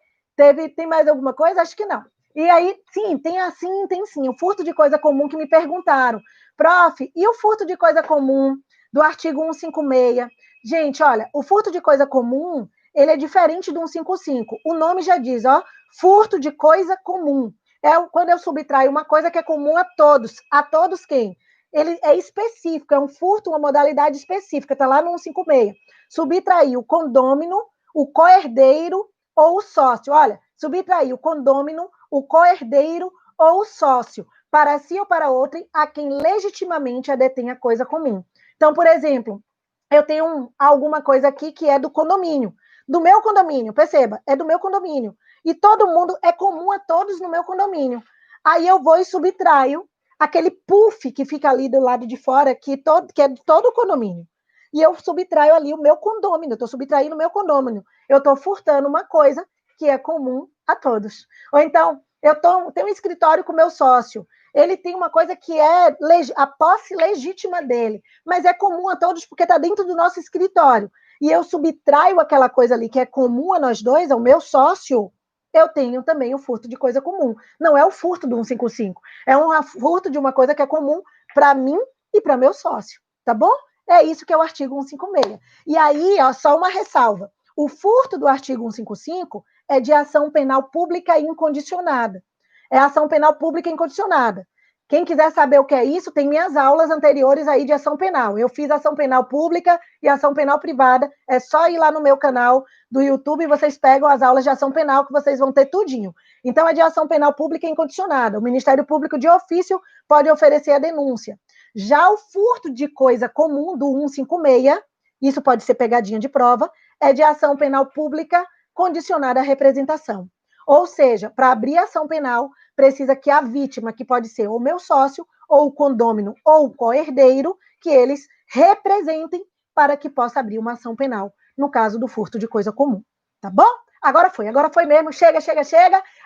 tem mais alguma coisa? Acho que não. E aí, sim, tem sim. O furto de coisa comum que me perguntaram. Prof, e o furto de coisa comum do artigo 156? Gente, olha, o furto de coisa comum, ele é diferente do 155. O nome já diz, ó, furto de coisa comum. É quando eu subtraio uma coisa que é comum a todos. A todos quem? Ele é específico, é um furto, uma modalidade específica, está lá no 156. Subtrair o condômino, o coerdeiro ou o sócio. Olha, subtrair o condômino, o coerdeiro ou o sócio, para si ou para outrem, a quem legitimamente a detém a coisa comum. Então, por exemplo, eu tenho alguma coisa aqui que é do condomínio. Do meu condomínio, perceba, é do meu condomínio. E todo mundo, é comum a todos no meu condomínio. Aí eu vou e subtraio aquele puff que fica ali do lado de fora, que é de todo o condomínio. E eu subtraio ali o meu condômino, eu estou subtraindo o meu condômino. Eu estou furtando uma coisa que é comum a todos. Ou então, eu tenho um escritório com meu sócio. ele tem uma coisa que é a posse legítima dele, mas é comum a todos porque está dentro do nosso escritório. E eu subtraio aquela coisa ali que é comum a nós dois, ao meu sócio, eu tenho também o furto de coisa comum. Não é o furto do 155, é um furto de uma coisa que é comum para mim e para meu sócio, tá bom? É isso que é o artigo 156. E aí, ó, só uma ressalva. O furto do artigo 155 é de ação penal pública incondicionada. É ação penal pública incondicionada. Quem quiser saber o que é isso, tem minhas aulas anteriores aí de ação penal. Eu fiz ação penal pública e ação penal privada. É só ir lá no meu canal do YouTube e vocês pegam as aulas de ação penal que vocês vão ter tudinho. Então, é de ação penal pública incondicionada. O Ministério Público, de ofício, pode oferecer a denúncia. Já o furto de coisa comum do 156, isso pode ser pegadinha de prova, é de ação penal pública condicionada à representação. Ou seja, para abrir ação penal, precisa que a vítima, que pode ser o meu sócio, ou o condômino, ou o coerdeiro, que eles representem para que possa abrir uma ação penal, no caso do furto de coisa comum. Tá bom? Agora foi mesmo. Chega,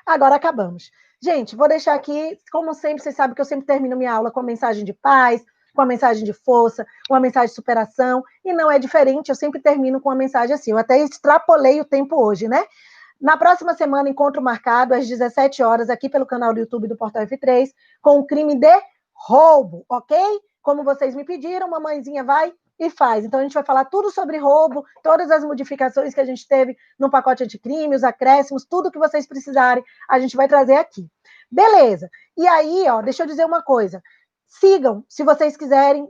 agora acabamos. Gente, vou deixar aqui, como sempre, vocês sabem que eu sempre termino minha aula com a mensagem de paz, com a mensagem de força, com a mensagem de superação, e não é diferente, eu sempre termino com uma mensagem assim. Eu até extrapolei o tempo hoje, né? Na próxima semana, encontro marcado às 17 horas, aqui pelo canal do YouTube do Portal F3, com o crime de roubo, ok? Como vocês me pediram, mamãezinha vai e faz. Então, a gente vai falar tudo sobre roubo, todas as modificações que a gente teve no pacote anticrime, os acréscimos, tudo que vocês precisarem, a gente vai trazer aqui. Beleza. E aí, ó, deixa eu dizer uma coisa. Sigam, se vocês quiserem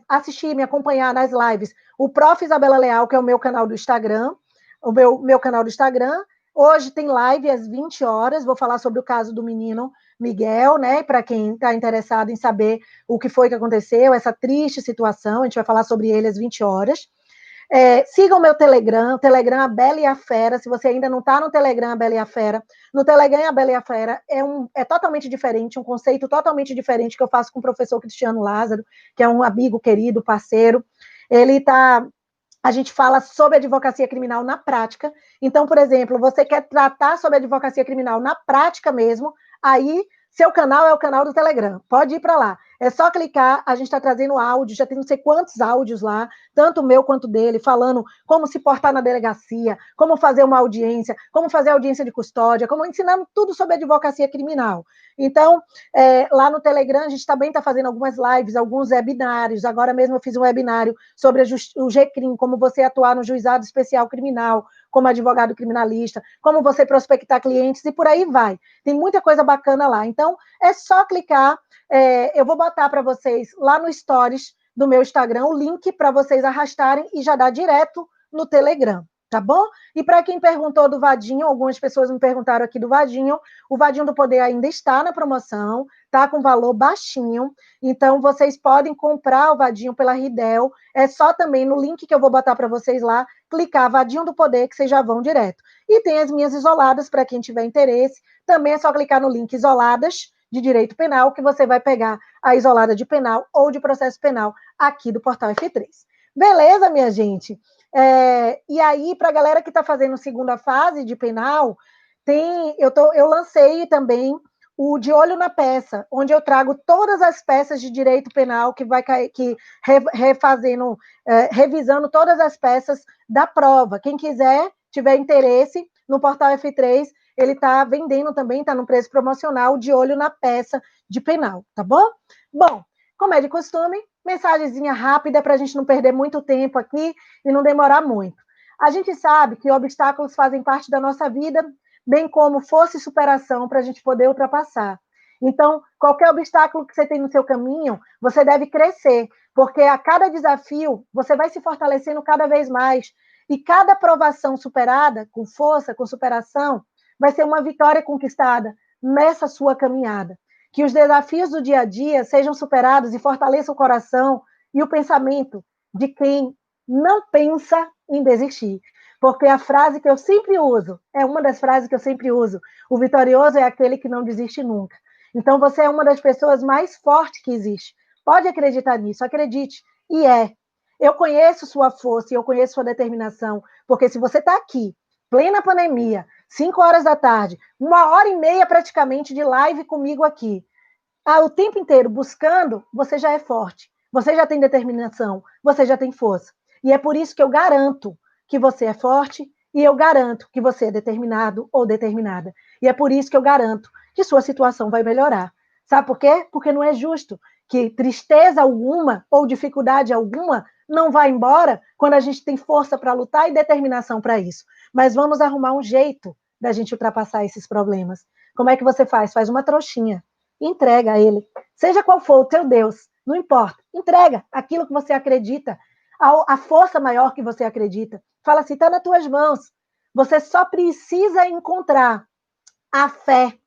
assistir, me acompanhar nas lives, o Prof. Isabela Leal, que é o meu canal do Instagram, o meu canal do Instagram. Hoje tem live às 20 horas, vou falar sobre o caso do menino Miguel, né? Para quem está interessado em saber o que foi que aconteceu, essa triste situação, a gente vai falar sobre ele às 20 horas. Sigam o meu Telegram, A Bela e a Fera. Se você ainda não está no Telegram, A Bela e a Fera, no Telegram, A Bela e a Fera é totalmente diferente, um conceito totalmente diferente que eu faço com o professor Cristiano Lázaro, que é um amigo querido, parceiro. A gente fala sobre advocacia criminal na prática. Então, por exemplo, você quer tratar sobre advocacia criminal na prática mesmo, aí seu canal é o canal do Telegram. Pode ir para lá. É só clicar, a gente está trazendo áudio, já tem não sei quantos áudios lá, tanto o meu quanto dele, falando como se portar na delegacia, como fazer uma audiência, como fazer audiência de custódia, como ensinando tudo sobre advocacia criminal. Então, lá no Telegram, a gente também está fazendo algumas lives, alguns webinários. Agora mesmo eu fiz um webinário sobre o GCRIM, como você atuar no juizado especial criminal, como advogado criminalista, como você prospectar clientes e por aí vai. Tem muita coisa bacana lá. Então, é só clicar. Eu vou botar para vocês lá no Stories do meu Instagram o link para vocês arrastarem e já dá direto no Telegram, tá bom? E para quem perguntou do Vadinho, algumas pessoas me perguntaram aqui do Vadinho, o Vadinho do Poder ainda está na promoção, tá com valor baixinho, então vocês podem comprar o Vadinho pela Ridel, é só também no link que eu vou botar para vocês lá, clicar Vadinho do Poder que vocês já vão direto. E tem as minhas isoladas para quem tiver interesse, também é só clicar no link Isoladas de Direito Penal, que você vai pegar a isolada de penal ou de processo penal aqui do Portal F3. Beleza, minha gente? E aí, para a galera que está fazendo segunda fase de penal, eu lancei também o De Olho na Peça, onde eu trago todas as peças de direito penal que vai revisando todas as peças da prova. Quem quiser, tiver interesse, no Portal F3, ele está vendendo também, está no preço promocional, De Olho na Peça de penal, tá bom? Bom, como é de costume, mensagenzinha rápida para a gente não perder muito tempo aqui e não demorar muito. A gente sabe que obstáculos fazem parte da nossa vida, bem como força e superação para a gente poder ultrapassar. Então, qualquer obstáculo que você tem no seu caminho, você deve crescer, porque a cada desafio, você vai se fortalecendo cada vez mais, e cada provação superada, com força, com superação, vai ser uma vitória conquistada nessa sua caminhada. Que os desafios do dia a dia sejam superados e fortaleçam o coração e o pensamento de quem não pensa em desistir. Porque a frase que eu sempre uso, é uma das frases que eu sempre uso, o vitorioso é aquele que não desiste nunca. Então, você é uma das pessoas mais fortes que existe. Pode acreditar nisso, acredite. E eu conheço sua força e eu conheço sua determinação, porque se você está aqui, plena pandemia, 5 horas da tarde, 1h30 praticamente de live comigo aqui, o tempo inteiro buscando, você já é forte, você já tem determinação, você já tem força. E é por isso que eu garanto que você é forte e eu garanto que você é determinado ou determinada. E é por isso que eu garanto que sua situação vai melhorar. Sabe por quê? Porque não é justo que tristeza alguma ou dificuldade alguma não vá embora quando a gente tem força para lutar e determinação para isso. Mas vamos arrumar um jeito da gente ultrapassar esses problemas. Como é que você faz? Faz uma trouxinha, entrega a ele. Seja qual for o teu Deus, não importa. Entrega aquilo que você acredita, a força maior que você acredita. Fala assim, está nas tuas mãos. Você só precisa encontrar a fé,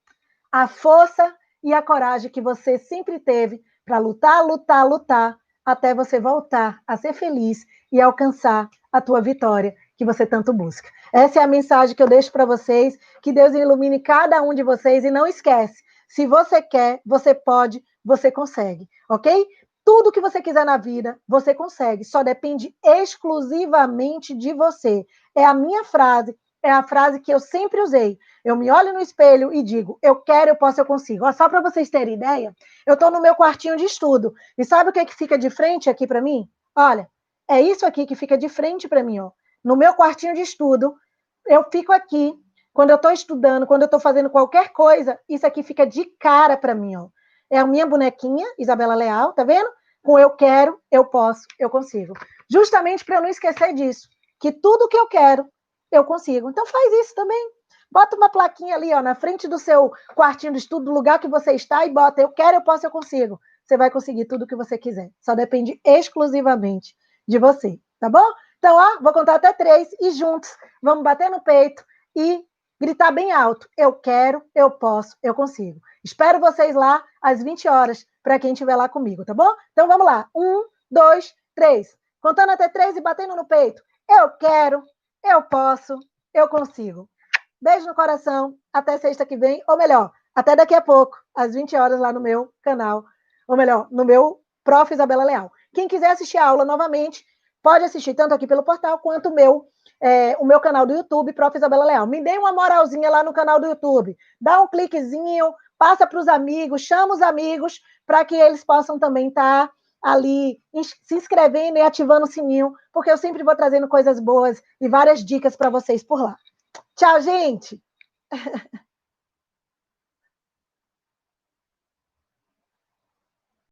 a força e a coragem que você sempre teve para lutar, lutar, lutar, até você voltar a ser feliz e alcançar a tua vitória que você tanto busca. Essa é a mensagem que eu deixo para vocês, que Deus ilumine cada um de vocês e não esquece, se você quer, você pode, você consegue, ok? Tudo que você quiser na vida, você consegue, só depende exclusivamente de você. É a minha frase, é a frase que eu sempre usei. Eu me olho no espelho e digo, eu quero, eu posso, eu consigo. Ó, só para vocês terem ideia, eu estou no meu quartinho de estudo. E sabe o que fica de frente aqui para mim? Olha, é isso aqui que fica de frente para mim, ó. No meu quartinho de estudo, eu fico aqui. Quando eu estou estudando, quando eu estou fazendo qualquer coisa, isso aqui fica de cara para mim, ó. É a minha bonequinha, Isabela Leal, tá vendo? Com eu quero, eu posso, eu consigo. Justamente para eu não esquecer disso, que tudo que eu quero, eu consigo. Então faz isso também. Bota uma plaquinha ali, ó, na frente do seu quartinho de estudo, do lugar que você está, e bota eu quero, eu posso, eu consigo. Você vai conseguir tudo o que você quiser. Só depende exclusivamente de você, tá bom? Então, ó, vou contar até 3 e juntos vamos bater no peito e gritar bem alto. Eu quero, eu posso, eu consigo. Espero vocês lá às 20 horas, para quem estiver lá comigo, tá bom? Então vamos lá. 1, 2, 3. Contando até 3 e batendo no peito. Eu quero, eu posso, eu consigo. Beijo no coração. Até sexta que vem. Ou melhor, até daqui a pouco, às 20 horas, lá no meu canal. Ou melhor, no meu Prof. Isabela Leal. Quem quiser assistir a aula novamente, pode assistir tanto aqui pelo portal quanto o meu canal do YouTube, Prof. Isabela Leal. Me dê uma moralzinha lá no canal do YouTube. Dá um cliquezinho, passa para os amigos, chama os amigos para que eles possam também estar ali se inscrevendo e ativando o sininho, porque eu sempre vou trazendo coisas boas e várias dicas para vocês por lá. Tchau, gente!